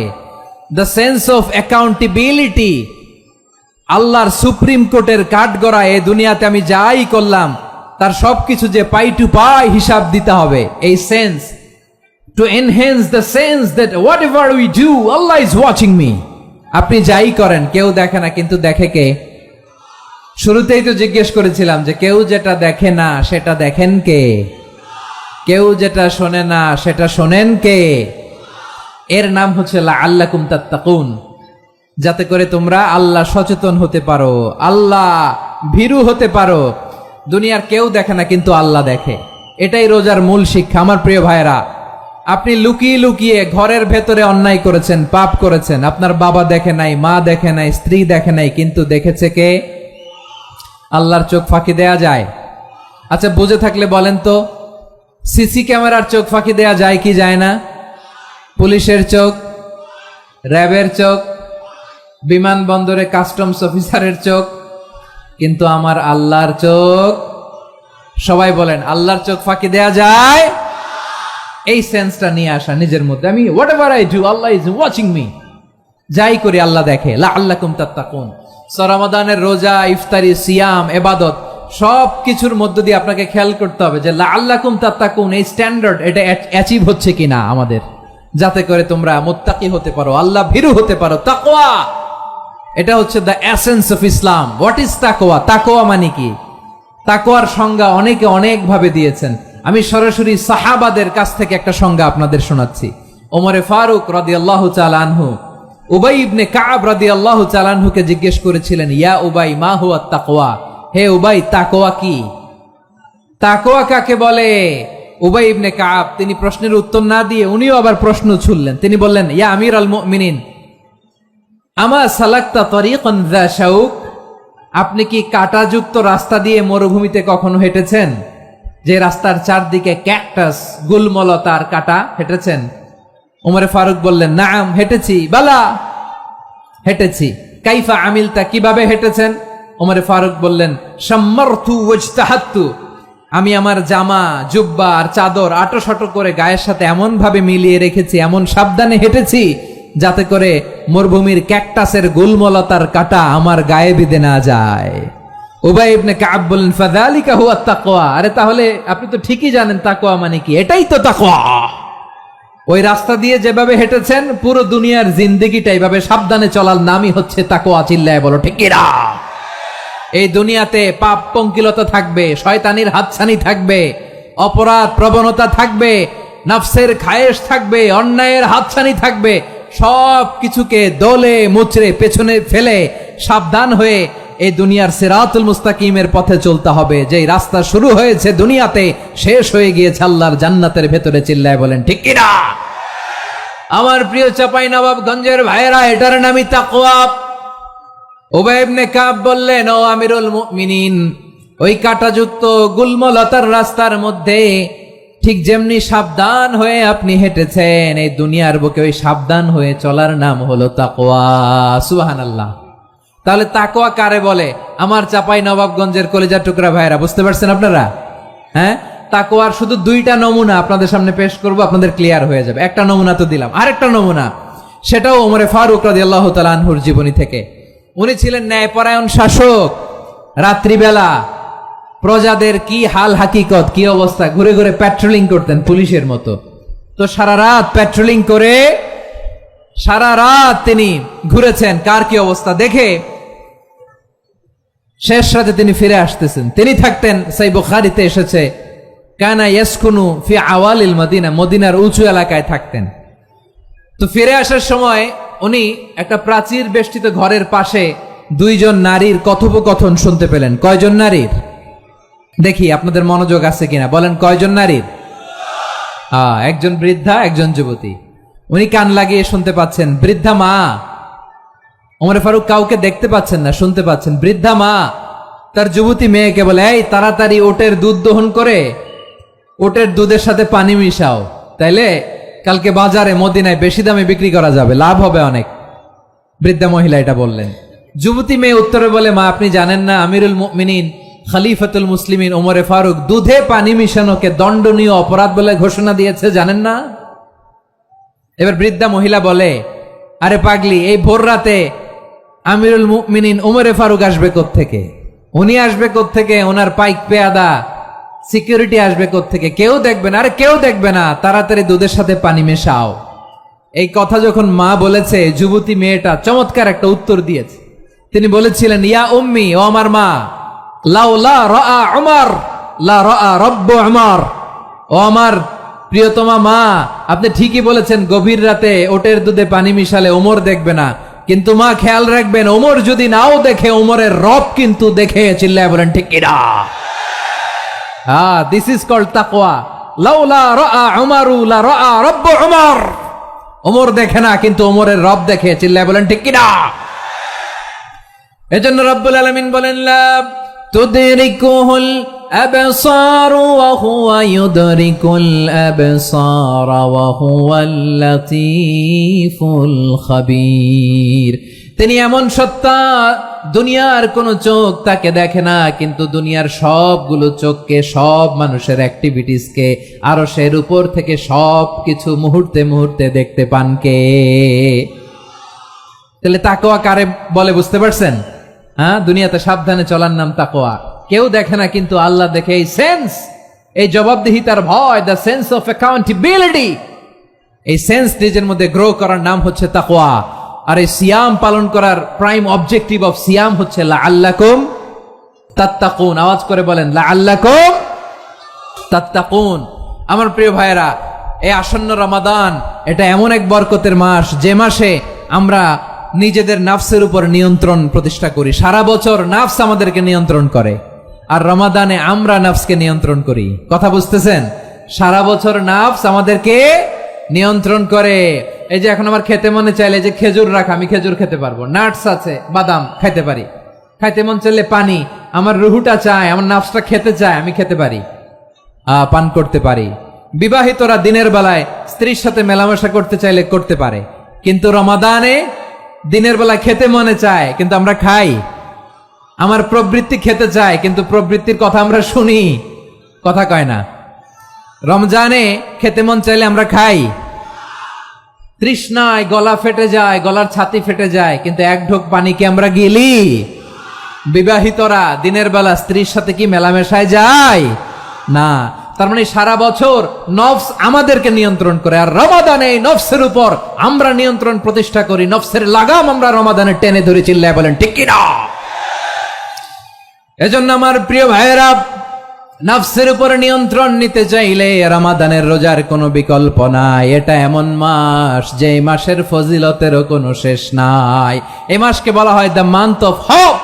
দ্য সেন্স অফ অ্যাকাউন্টেবিলিটি। আল্লাহর সুপ্রিম কোর্টের কাঠগড়া এ দুনিয়াতে আমি যাই করলাম তার সবকিছু যে পাই টু পাই হিসাব দিতে হবে, এই sense, to enhance the sense that what ever we do Allah is watching me. আপনি যাই করেন কেউ দেখে না, কিন্তু দেখে কে? শুরুতেই তো জিজ্ঞেস করেছিলাম যে কেউ যেটা দেখে না সেটা দেখেন কে? কেউ যেটা শোনে না সেটা শোনেন কে? এর নাম হচ্ছে লাআল্লাকুম তাত্তাকুন, যাতে করে তোমরা আল্লাহ সচেতন হতে পারো, আল্লাহ ভীরু হতে পারো। দুনিয়ার কেউ দেখে না, কিন্তু আল্লাহ দেখে। এটাই রোজার মূল শিক্ষা। আমার প্রিয় ভাইরা, আপনি লুকিয়ে লুকিয়ে ঘরের ভেতরে অন্যায় করেছেন, পাপ করেছেন, আপনার বাবা দেখে নাই, মা দেখে নাই, স্ত্রী দেখে নাই, কিন্তু দেখেছে কে? আল্লাহর চোখ ফাঁকি দেয়া যায়? আচ্ছা, বুঝে থাকলে বলেন তো, সিসি ক্যামেরার চোখ ফাঁকি দেয়া যায় কি যায় না? পুলিশের চোখ, র্যাবের চোখ, বিমানবন্দরে কাস্টমস অফিসারের চোখ, কিন্তু আমার আল্লাহর চোখ? সবাই বলেন, আল্লাহর চোখ ফাঁকি দেয়া যায়? এই সেন্সটা নিয়ে আসা নিজের মধ্যে, আমি what ever I do Allah is watching me, যাই করি আল্লাহ দেখে। লাআল্লাকুম তাত্তাকুন। রমাদানের রোজা, ইফতারি, সিয়াম, ইবাদত সব কিছুর মধ্য দিয়ে আপনাকে খেয়াল করতে হবে যে লাআল্লাকুম তাত্তাকুন এই স্ট্যান্ডার্ড এটা অ্যাচিভ হচ্ছে কিনা আমাদের, যাতে করে তোমরা মুত্তাকি হতে পারো, আল্লাহ ভীরু হতে পারো। তাকওয়া, এটা হচ্ছে the essence of Islam. What is তাকওয়া? তাকওয়া মানে কি? তাকওয়ার সংজ্ঞা অনেকে অনেক ভাবে দিয়েছেন। আমি সরাসরি সাহাবাদের কাছ থেকে একটা সংজ্ঞা আপনাদের শোনাচ্ছি। ওমরে ফারুক রাদিয়াল্লাহু তাআলা আনহু উবাই ইবনে কাব রাদিয়াল্লাহু তাআলা আনহুকে জিজ্ঞেস করেছিলেন, ইয়া উবাই মা হুয়া তাকওয়া, হে উবাই তাকওয়া কি? তাকওয়া কাকে বলে? উবাই ইবনে কাব তিনি প্রশ্নের উত্তর না দিয়ে উনিও আবার প্রশ্ন ছুড়লেন। তিনি বললেন, ইয়া আমির আল মুমিনিন, আমা সালাকতা তরিকান যা শাউক, আপনি কি কাঁটাযুক্ত রাস্তা দিয়ে মরুভূমিতে কখনো হেঁটেছেন? যে রাস্তার চারদিকে ক্যাকটাস, গুলমলতার কাঁটা, হেঁটেছেন? ওমরে ফারুক বললেন, নাম, হেঁটেছি। বালা, হেঁটেছি। কাইফা আমিলতা, কিভাবে হেঁটেছেন? ওমরে ফারুক বললেন, শাম্মারতু ওয়াজতাহাত্তু, আমি আমার জামা, জুব্বা আর চাদর আটোসাটো করে গায়ের সাথে এমন ভাবে মিলিয়ে রেখেছি, এমন সাবধানে হেঁটেছি যাতে করে মরুভূমির ক্যাকটাসের গুলমলতার কাঁটা আমার গায়ে বিঁধে না যায়। উবাই ইবনে কাব বললেন, ফাযালিকা হুয়া তাকওয়া, আরে তাহলে আপনি তো ঠিকই জানেন তাকওয়া মানে কি, এটাই তো তাকওয়া। ওই রাস্তা দিয়ে যেভাবে হেঁটেছেন পুরো দুনিয়ার জিন্দেগিটা এইভাবে সাবধানে চলার নামই হচ্ছে তাকওয়া। চিল্লায় বলো ঠিক কিনা? এই দুনিয়াতে পাপ পঙ্কিলতা থাকবে, শয়তানির হাতছানি থাকবে, অপরাধ প্রবণতা থাকবে, নফসের খায়েশ থাকবে, অন্যায়ের হাতছানি থাকবে, সব কিছুকে দলে মুচড়ে পেছনে ফেলে সাবধান হয়ে এই দুনিয়ার সিরাতুল মুস্তাকিমের পথে চলতে হবে, যেই রাস্তা শুরু হয়েছে দুনিয়াতে শেষ হয়ে গিয়েছে আল্লাহর জান্নাতের ভেতরে। চিল্লায় বলেন ঠিক কিনা? আমার প্রিয় চাঁপাইনবাবগঞ্জের ভাইয়েরা, এটার নামই তাকওয়া। উবাই ইবনে কাব বললেন, ও আমিরুল মুমিনিন, ওই কাঁটাযুক্ত গুল্মলতার রাস্তার মধ্যে ঠিক যেমনি সাবধান হয়ে আপনি হেঁটেছেন, এই দুনিয়ার বুকে ওই সাবধান হয়ে চলার নাম হলো তাকওয়া। সুবহানাল্লাহ। তাহলে তাকওয়া কারে বলে? আমার চাঁপাইনবাবগঞ্জের কলিজার টুকরা ভাইয়েরা, বুঝতে পারছেন আপনারা? হ্যাঁ, তাকওয়ার শুধু দুইটা নমুনা আপনাদের সামনে পেশ করব, আপনাদের ক্লিয়ার হয়ে যাবে। একটা নমুনা তো দিলাম, আরেকটা নমুনা, সেটাও ওমরে ফারুক রাদিয়াল্লাহু তাআলা আনহুর জীবনী থেকে। উনি ছিলেন ন্যায়পরায়ণ শাসক। রাত্রিবেলা প্রজাদের কি হাল হাকিকত, কি অবস্থা, ঘুরে ঘুরে প্যাট্রোলিং করতেন পুলিশের মতো। তো সারা রাত প্যাট্রোলিং করে সারা রাত তিনি ঘুরেছেন কার কি অবস্থা দেখে। শেষ রাতে তিনি ফিরে আসতেছেন। তিনি থাকতেন, সেই বুখারীতে এসেছে, কানা ইয়াসকুনু ফি আওয়ালিল মদিনা, মদিনার উঁচু এলাকায় থাকতেন। তো ফিরে আসার সময় উনি একটা প্রাচীর বেষ্টিত ঘরের পাশে দুইজন নারীর কথোপকথন শুনতে পেলেন। কয়জন নারীর? দেখি আপনাদের মনোযোগ আছে কিনা, বলেন কয়জন নারীর? একজন বৃদ্ধা, একজন যুবতী। উনি কান লাগিয়ে শুনতে পাচ্ছেন। বৃদ্ধা মা, ওমর ফারুক কাউকে দেখতে পাচ্ছেন না, শুনতে পাচ্ছেন। বৃদ্ধা মা তার যুবতী মেয়েকে বলে, এই তাড়াতাড়ি ওটের দুধ দহন করে ওটের দুধের সাথে পানি মিশাও, তাইলে কালকে বাজারে মদিনায় বেশি দামে বিক্রি করা যাবে, লাভ হবে অনেক। বৃদ্ধা মহিলা এটা বললেন। যুবতী মেয়ে উত্তরে বলে, মা আপনি জানেন না আমিরুল মুমিনিন খলিফাতুল মুসলিমিন ওমরে ফারুক দুধে পানি মিশানোকে দণ্ডনীয় অপরাধ বলে ঘোষণা দিয়েছে, জানেন না? এবার বৃদ্ধা মহিলা বলে, আরে পাগলি, এই ভোর রাতে আমিরুল মুমিনিন ওমরে ফারুক আসবে কোত্থেকে? উনি আসবে কোত্থেকে? ওনার পাইক পেয়াদা সিকিউরিটি আসবে কোত্থেকে? কেউ দেখবে না। আরে কেউ দেখবে না, তাড়াতাড়ি দুধের সাথে পানি মেশাও। এই কথা যখন মা বলেছে, যুবতী মেয়েটা চমৎকার একটা উত্তর দিয়েছে। তিনি বলেছিলেন, ইয়া উম্মি, ও আমার মা, লাউলা রাআ উমর লা রাআ রব্বু উমর। ও আমার প্রিয়তমা মা, আপনি ঠিকই বলেছেন, গভীর রাতে ওটের দুধে পানি মিশালে ওমর দেখবে না, কিন্তু মা খেয়াল রাখবেন, ওমর যদি নাও দেখে, ওমরের রব কিন্তু দেখে। চিল্লায় বলেন ঠিক কিনা? দিস ইজ কল্ড তাকওয়া। লাউলা রাআ উমরু লা রাআ রব্বু উমর। ওমর দেখে না, কিন্তু ওমরের রব দেখে। চিল্লায় বলেন ঠিক কিনা? এজন্য রব্বুল আলামিন বলেন, লা তুদরিকুহুল আবসার ওয়া হুয়া ইউদরিকুল আবসার ওয়া হুয়াল লাতীফুল খাবীর। তিনি এমন সত্তা, দুনিয়ার কোন চোখ তাকে দেখে না, কিন্তু দুনিয়ার সবগুলো চোখকে, সব মানুষের অ্যাক্টিভিটিসকে আরশের উপর থেকে সব কিছু মুহূর্তে মুহূর্তে দেখতে পান কে? তাহলে তাকওয়া কারে বলে বুঝতে পারছেন? দুনিয়াতে সাবধানে চলার নাম তাকওয়া। কেউ দেখে না, কিন্তু আল্লাহ দেখে। এই সেন্স, এই জবাবদিহিতার ভয়, দ্য সেন্স অফ অ্যাকাউন্টেবিলিটি, এই সেন্স নিজের মধ্যে গ্রো করার নাম হচ্ছে তাকওয়া। আর এই সিয়াম পালন করার প্রাইম অবজেক্টিভ অফ সিয়াম হচ্ছে লাআল্লাকুম তাত্তাকুন। আওয়াজ করে বলেন, লাআল্লাকুম তাত্তাকুন। আমার প্রিয় ভাইয়েরা, এই আসন্ন রমাদান, এটা এমন এক বরকতের মাস, যে মাসে আমরা নিজেদের নাফসের উপর নিয়ন্ত্রণ প্রতিষ্ঠা করি। সারা বছর নাফস আমাদেরকে নিয়ন্ত্রণ করে, আর রমাদানে আমরা নাফসকে নিয়ন্ত্রণ করি। কথা বুঝতেছেন? সারা বছর নাফস আমাদেরকে নিয়ন্ত্রণ করে। এই যে এখন আমার খেতে মনে চাইলে যে খেজুর রাখা, আমি খেজুর খেতে পারবো, নাটস আছে, বাদাম খাইতে পারি। খাইতে মন চাইলে পানি, আমার রুহুটা চায়, আমার নাফসটা খেতে চায়, আমি খেতে পারি, পান করতে পারি। বিবাহিতরা দিনের বেলায় স্ত্রীর সাথে মেলামেশা করতে চাইলে করতে পারে, কিন্তু রমাদানে দিনের বেলা খেতে মনে চায়, কিন্তু আমরা খাই। আমার প্রবৃত্তি খেতে চায়, কিন্তু প্রবৃত্তির কথা আমরা শুনি, কথা কয় না। রমজানে খেতে মন চাইলে আমরা খাই। তৃষ্ণায় গলা ফেটে যায়, গলার ছাতি ফেটে যায়, কিন্তু এক ঢোক পানি কি আমরা গিলি? বিবাহিতরা দিনের বেলা স্ত্রীর সাথে কি মেলামেশায় যায়? না। তার মানে সারা বছর নফস আমাদেরকে নিয়ন্ত্রণ করে, আর রমাদানে নফসের উপর আমরা নিয়ন্ত্রণ প্রতিষ্ঠা করি। নফসের লাগাম আমরা রমাদানে টেনে ধরে। চিল্লায় বলেন ঠিক কিনা? এজন্য আমার প্রিয় ভাইয়েরা, নফসের উপর নিয়ন্ত্রণ নিতে চাইলে রমাদানের রোজার কোনো বিকল্প নাই। এটা এমন মাস, যে মাসের ফজিলতেরও কোনো শেষ নাই। এই মাসকে বলা হয় দ্য মান্থ অফ হোপ।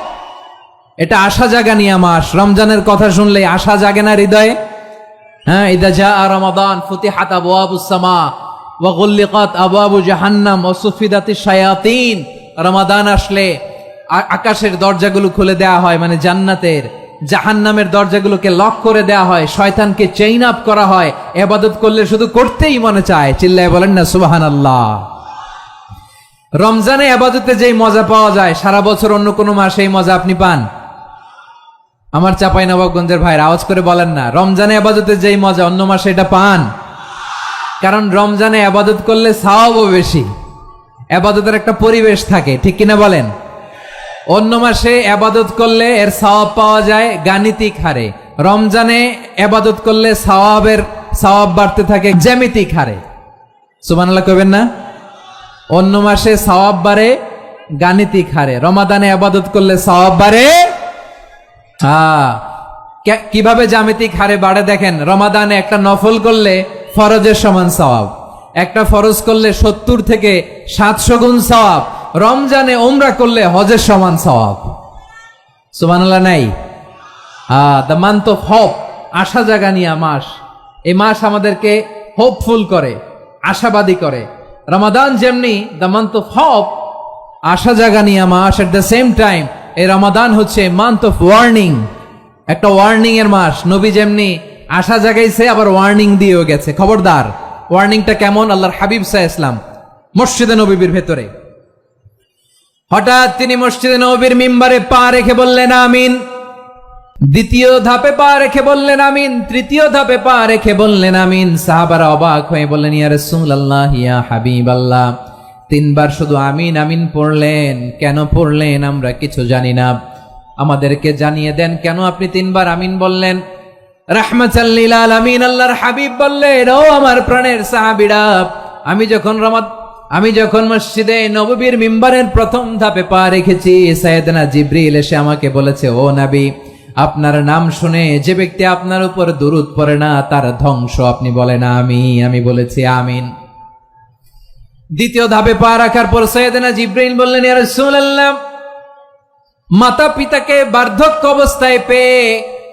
এটা আশা জাগানিয়া মাস। রমজানের কথা শুনলে আশা জাগে না হৃদয়ে? হ্যাঁ, ইদা জাআ রমাদান ফুতিহাত আবওয়াবুস সামা ওয়া গুল্লিকাত আবওয়াবু জাহান্নাম ওয়া সুফিদাতিশ শায়াতিন। রমাদান আসলে আকাশের দরজাগুলো খুলে দেয়া হয়, মানে জান্নাতের। জাহান্নামের দরজাগুলোকে লক করে দেয়া হয়, শয়তানকে চেইন আপ করা হয়। ইবাদত করলে শুধু করতেই মনে চায়। চিল্লায় বলেন না সুবহানাল্লাহ। রমজানে ইবাদতে যেই মজা পাওয়া যায়, সারা বছর অন্য কোনো মাসে এই মজা আপনি পান? আমার চাঁপাইনবাবগঞ্জের ভাইরা আওয়াজ করে বলেন না, রমজানে ইবাদতে যেই মজা অন্য মাসে এটা পান? কারণ রমজানে ইবাদত করলে সওয়াবও বেশি, ইবাদতের একটা পরিবেশ থাকে, ঠিক কিনা বলেন? অন্য মাসে ইবাদত করলে এর সওয়াব পাওয়া যায় গাণিতিক হারে, রমজানে ইবাদত করলে সওয়াব বাড়তে থাকে জ্যামিতিক হারে। সুবহানাল্লাহ কইবেন না? অন্য মাসে সওয়াব বাড়ে গাণিতিক হারে, রমাদানে ইবাদত করলে সওয়াব বাড়ে কিভাবে জ্যামিতিক হারে বাড়ে দেখেন। রমাদানে একটা নফল করলে ফরজের সমান সওয়াব, একটা ফরজ করলে 70 থেকে 700 গুণ সওয়াব, রমজানে উমরা করলে হজের সমান সওয়াব। সুবহানাল্লাহ নাই? দ্য মান্থ অফ হোপ, আশা জাগানিয়া মাস। এই মাস আমাদেরকে হোপফুল করে, আশাবাদী করে। রমাদান যেমনি দ্য মান্থ অফ হোপ, আশা জাগানিয়া মাস, এট দ্য সেম টাইম এই রমাদান হচ্ছে মান্থ অফ ওয়ার্নিং, একটা ওয়ার্নিং এর মাস। নবী যেমনি আশা জাগাইছে, আবার ওয়ার্নিং দিয়েও গেছে, খবরদার। ওয়ার্নিংটা কেমন? আল্লাহর হাবিব সাল্লাল্লাহু আলাইহি ওয়াসাল্লাম মসজিদে নববীর ভেতরে, হঠাৎ তিনি মসজিদে নববীর মিম্বারে পা রেখে বললেন আমিন। দ্বিতীয় ধাপে পা রেখে বললেন আমিন, তৃতীয় ধাপে পা রেখে বললেন আমিন। সাহাবারা অবাক হয়ে বললেন, ইয়া রাসূলুল্লাহ, ইয়া হাবিবাল্লাহ, 3 বার শুধু আমিন আমিন পড়লেন, কেন পড়লেন আমরা কিছু জানি না, আমাদেরকে জানিয়ে দেন কেন আপনি 3 বার আমিন বললেন। রাহমাতাল লিল আলামিন আল্লাহর হাবিব বললেন, ও আমার প্রাণের সাহাবীরা, আমি যখন মসজিদে নববীর মিম্বারের প্রথম ধাপে পা রেখেছি, সাইয়েদনা জিবরিল এসে আমাকে বলেছে, ও নবী, আপনার নাম শুনে যে ব্যক্তি আপনার উপর দুরূদ পড়ে না তার ধ্বংস। আপনি বলেন আমি বলেছি আমিন। দ্বিতীয় ধাপে পা রাখার পর সাইয়েদনা জিবরিল বললেন, ইয়া রাসূলুল্লাহ, মাতা পিতাকে বার্ধক্য অবস্থায় পেয়ে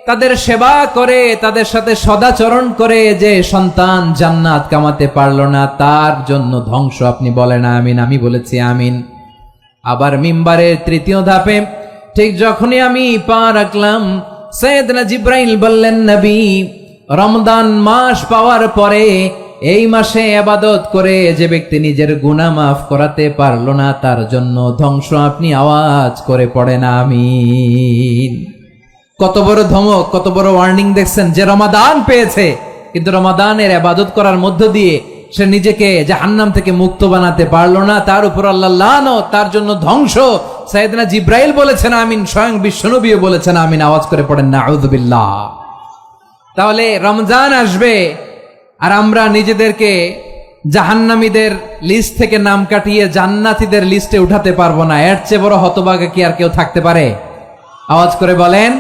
তাদের সেবা করে, তাদের সাথে সদাচরণ করে যে সন্তান জান্নাত কামাতে পারলো না, তার জন্য ধ্বংস। আপনি বলেন আমিন। আমি বলেছি আমিন। আবার মিম্বারের তৃতীয় ধাপে ঠিক যখনই আমি পা রাখলাম, সাইয়েদনা জিবরাইল বললেন, নবী, রমজান মাস পাওয়ার পরে এই মাসে ইবাদত করে যে ব্যক্তি নিজের গুনাহ মাফ করাতে পারলো না, তার জন্য ধ্বংস। আপনি আওয়াজ করে পড়েন আমিন। কত বড় ধমক, কত বড় ওয়ার্নিং দেখছেন। যে রমাদান পেয়েছে, কিন্তু রমাদানের ইবাদত করার মধ্য দিয়ে সে নিজেকে জাহান্নাম থেকে মুক্ত বানাতে পারলো না, তার উপর আল্লাহ লানত, তার জন্য ধ্বংস। সাইয়েদনা জিবরাইল বলেছেন আমিন, স্বয়ং বিশ্বনবীও বলেছেন আমিন। আওয়াজ করে পড়েন নাউযুবিল্লাহ। তাহলে রমজান আসবে আর আমরা নিজেদেরকে জাহান্নামীদের লিস্ট থেকে নাম কাটিয়ে জান্নাতীদের লিস্টে উঠাতে পারবো না। এর চেয়ে বড় হতভাগা কি আর কেউ থাকতে পারে? আওয়াজ করে বলেন।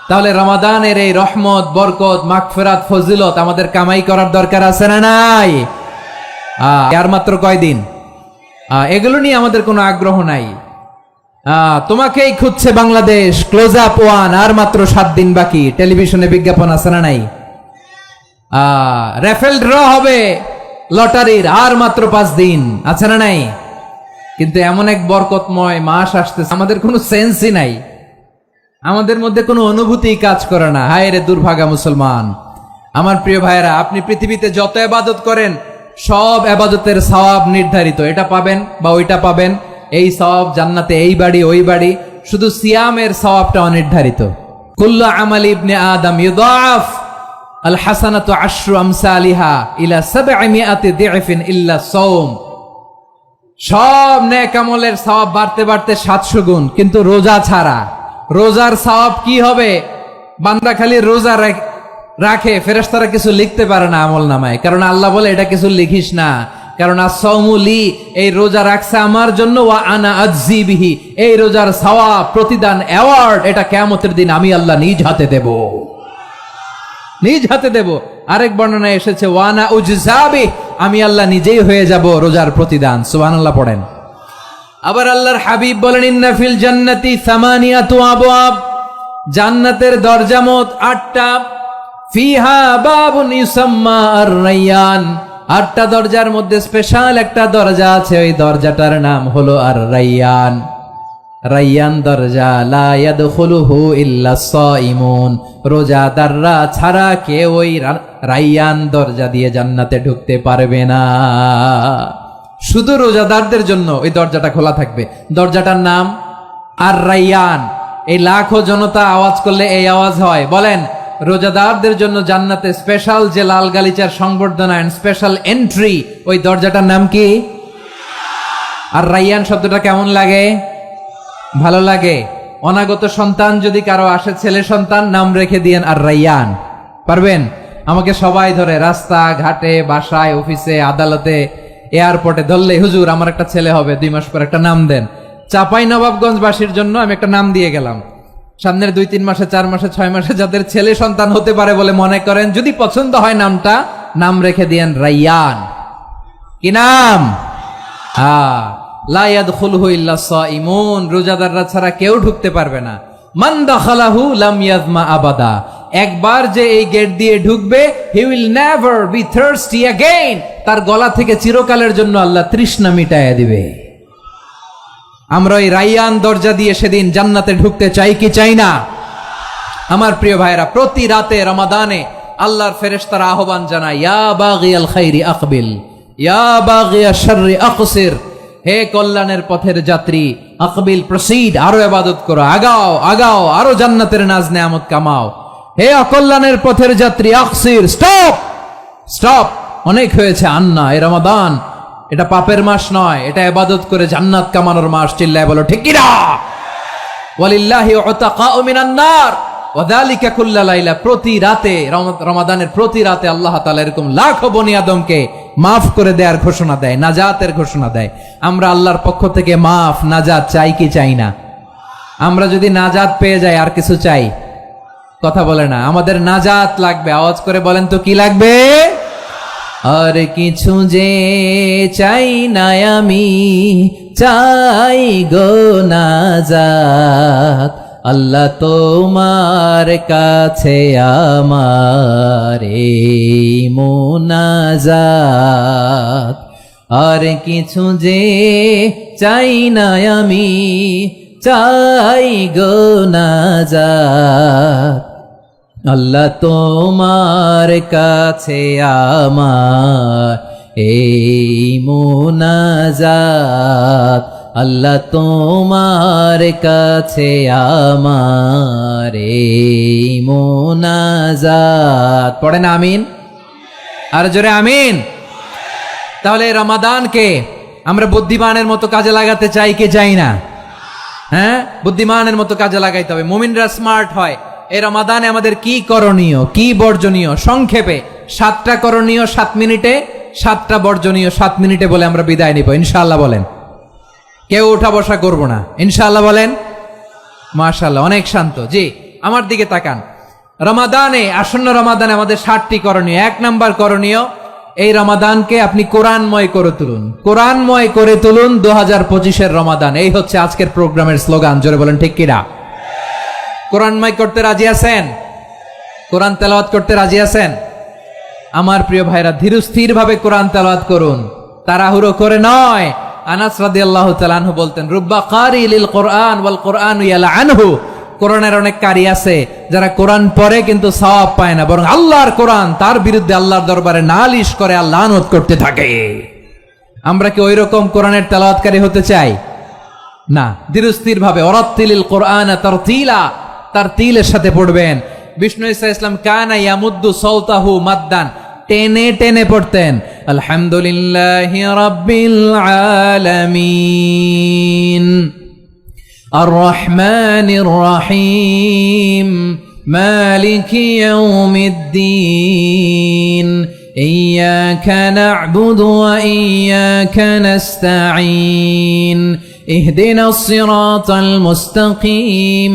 তাহলে রমাদানের এই রহমত, বরকত, মাগফিরাত, ফজিলত আমাদের কামাই করার দরকার আছে না নাই? আর মাত্র কয়দিন, এগুলো নিয়ে আমাদের কোনো আগ্রহ নাই। তোমাকেই খুঁজছে বাংলাদেশ, ক্লোজ আপ 1, আর মাত্র 7 দিন বাকি। টেলিভিশনে বিজ্ঞাপন আছে না নাই? রেফেল ড্র হবে লটারির, আর মাত্র 5 দিন, আছে না নাই? কিন্তু এমন এক বরকতময় মাস আসতেছে, আমাদের কোনো সেন্সই নাই, আমাদের মধ্যে কোনো অনুভূতি কাজ করে না। হায় রে দুর্ভাগা মুসলমান। আমার প্রিয় ভাইয়েরা, আপনি পৃথিবীতে যত ইবাদত করেন, সব ইবাদতের সওয়াব নির্ধারিত। এটা পাবেন বা ওইটা পাবেন, এই সওয়াব জান্নাতে, এই বাড়ি ওই বাড়ি। শুধু সিয়ামের সওয়াবটা অনির্ধারিত। কুল্লু আমালি ইবনে আদম ইউদাফ আল হাসানাতু আশরু আমসালিহা ইলা 700 দি'ফিন ইল্লা সাওম। সব নেক আমলের সওয়াব বাড়তে বাড়তে 700 গুণ, কিন্তু রোজা ছাড়া। রোজার সওয়াব কি হবে? বান্দা খালি রোজা রাখে, ফেরেশতারা কিছু লিখতে পারে না আমল নামায়, কারণ আল্লাহ বলে এটা কিছু লিখিস না, কারণ as-সাওমু লি, এই রোজা রাখছে আমার জন্য, ওয়া আনা আজজি বিহি, এই রোজার সওয়াব, প্রতিদান, অ্যাওয়ার্ড, এটা কিয়ামতের দিন আমি আল্লাহ নিজ হাতে দেব, নিজ হাতে দেব। আরেক বর্ণনায় এসেছে ওয়া আনা উজজা বিহি, আমি আল্লাহ নিজেই হয়ে যাব রোজার প্রতিদান। সুবহানাল্লাহ পড়েন। আবার আল্লাহর হাবিব বলেন, ইন্না ফিল জান্নাতি 8 আবওয়াব, জান্নাতের দরজা মোট 8টা। ফিহা বাবুন ইউসাম্মা আর-রায়্যান, 8টা দরজার মধ্যে স্পেশাল একটা দরজা আছে, ওই দরজাটার নাম হলো আর-রায়্যান। রায়্যান দরজা, লা ইয়াদখুলুহু ইল্লা সাইমুন, রোজাদাররা ছাড়া কেউ ওই রায়্যান দরজা দিয়ে জান্নাতে ঢুকতে পারবে না। শুধু রোজাদারদের জন্য ওই দরজাটা খোলা থাকবে। দরজাটার নাম আর-রায়্যান। এই লাখো জনতা আওয়াজ করলে এই আওয়াজ হয়, বলেন রোজাদারদের জন্য জান্নাতে স্পেশাল যে লাল গালিচার সংবর্ধনা এন্ড স্পেশাল এন্ট্রি, ওই দরজাটার নাম কি? আর-রায়্যান শব্দটা কেমন লাগে? ভালো লাগে। অনাগত সন্তান যদি কারো আসে, ছেলে সন্তান, নাম রেখে দিয়েন আর-রায়্যান। পারবেন? আমাকে সবাই ধরে রাস্তা ঘাটে, বাসায়, অফিসে, আদালতে, এয়ারপোর্টে ধরলে, হুজুর আমার একটা ছেলে হবে 2 মাস পর, একটা নাম দেন। চাপাই নবাবগঞ্জবাসীর জন্য আমি একটা নাম দিয়ে গেলাম। সামনের 2-3 মাসে, 4 মাসে, 6 মাসে যাদের ছেলে সন্তান হতে পারে বলে মনে করেন, যদি পছন্দ হয় নামটা, নাম রেখে দিয়েন রায়্যান। কি নাম? লা ইয়াদখুলুহু ইল্লা সাইমুন, রোজাদাররা ছাড়া কেউ ঢুকতে পারবে না। মান দাখালাহু লাম ইয়াজমা আবাদা, একবার যে এই গেট দিয়ে ঢুকবে, he will never be thirsty again, তার গলা থেকে চিরকালের জন্য আল্লাহ তৃষ্ণা মিটাইয়া দিবে। আমরা এই রায়্যান দরজা দিয়ে সেদিন জান্নাতে ঢুকতে চাই কি চাই না? আমার প্রিয় ভাইরা, প্রতি রাতে রমাদানে আল্লাহর ফেরেশতারা আহ্বান জানায়, ইয়া বাগিয়াল খাইরি আকবিল, ইয়া বাগিয়াশ শাররি আকসির, হে কল্যাণের পথের যাত্রী, আকবিল প্রসিড, আরো ইবাদত করো, আগাও আগাও, আরো জান্নাতের নাজ নেয়ামত কামাও। হে অকল্যাণের পথের যাত্রী, আকসির, স্টপ স্টপ, অনেক হয়েছে, আন্না, এ রমাদান এটা পাপের মাস নয়, এটা ইবাদত করে জান্নাত কামানোর মাস। চিল্লায় বলো ঠিক কি না? ওয়ালিল্লাহি উতাকাউ মিনান নার ওয়া যালিকা কুল্লা লাইলা, প্রতি রাতে, রমাদানের প্রতি রাতে আল্লাহ তাআলা এরকম লাখো বনি আদমকে মাফ করে দেওয়ার ঘোষণা দেয়, নাজাতের ঘোষণা দেয়। আমরা আল্লাহর পক্ষ থেকে মাফ, নাজাত চাই কি চাই না? আমরা যদি নাজাত পেয়ে যাই আর কিছু চাই? কথা বলে না। আমাদের নাজাত লাগবে, আওয়াজ করে বলেন তো কি লাগবে? আর কিছু যে চাই না আমি, চাই গো নাজাত, আল্লাহ তোমার কাছে আমার এই মুনাজাত। আর কিছু যে চাই না আমি, চাই গো নাজাত, আল্লাহ তোমার কাছে আমার এই মুনাজাত, আল্লাহ তোমার কাছে আমার এই মুনাজাত। পড়েন আমিন, আর জোরে আমিন। তাহলে রমাদানকে আমরা বুদ্ধিমানের মতো কাজে লাগাতে চাই কি চাই না? হ্যাঁ, বুদ্ধিমানের মতো কাজে লাগাইতে হবে। মুমিনরা স্মার্ট হয়। এই রমাদানে আমাদের কি করণীয়, কি বর্জনীয়, সংক্ষেপে 7টা করণীয় 7 মিনিটে, 7টা বর্জনীয় 7 মিনিটে বলে আমরা বিদায় নিব ইনশাআল্লাহ। বলেন, কেউ উঠা বসা করবো না ইনশাআল্লাহ। বলেন মাশাআল্লাহ, অনেক শান্ত। জি, আমার দিকে তাকান। রমাদানে, আসন্ন রমাদানে আমাদের 7টি করণীয়। 1 নাম্বার করণীয়, এই রমাদানকে আপনি কোরআনময় করে তুলুন। কোরআনময় করে তুলুন 2025-এর রমাদান। এই হচ্ছে আজকের প্রোগ্রামের স্লোগান। জোরে বলেন ঠিক কিনা? কোরআনময় করতে রাজি আছেন? কোরআন তেলাওয়াত করতে রাজি আছেন? আমার প্রিয় ভাইরা, ধীরস্থির ভাবে কোরআন তেলাওয়াত করুন, তাড়াহুড়ো করে নয়। আনাস রাদিয়াল্লাহু তাআলা আনহু বলতেন, রুব্বা কারি লিল কোরআন ওয়াল কোরআনু ইয়ালআনহু, কোরআনের অনেক কারি আছে যারা কোরআন পড়ে কিন্তু সওয়াব পায় না, বরং আল্লাহর কোরআন তার বিরুদ্ধে আল্লাহর দরবারে নালিশ করে আর লানত করতে থাকে। আমরা কি ওই রকম কোরআনের তেলাওয়াতকারী হতে চাই? না। ধীরস্থির ভাবে, ওয়ারাত্তিলিল কোরআনা তারতিলা, তারতিলের সাথে পড়বেন। বিষ্ণু ঈসা ইসলাম কানা ইয়ামুদ্দু সাওতাহু মাদ্দান, টেনে টেনে পড়তেন। আলহামদুলিল্লাহি রাব্বিল আলামিন আর রহমানির রহিম মালিকি ইয়াউমিদ্দিন ইয়্যাকা না'বুদু ওয়া ইয়্যাকা নাস্তাঈন ইহদিনাস সিরাতাল মুস্তাকিম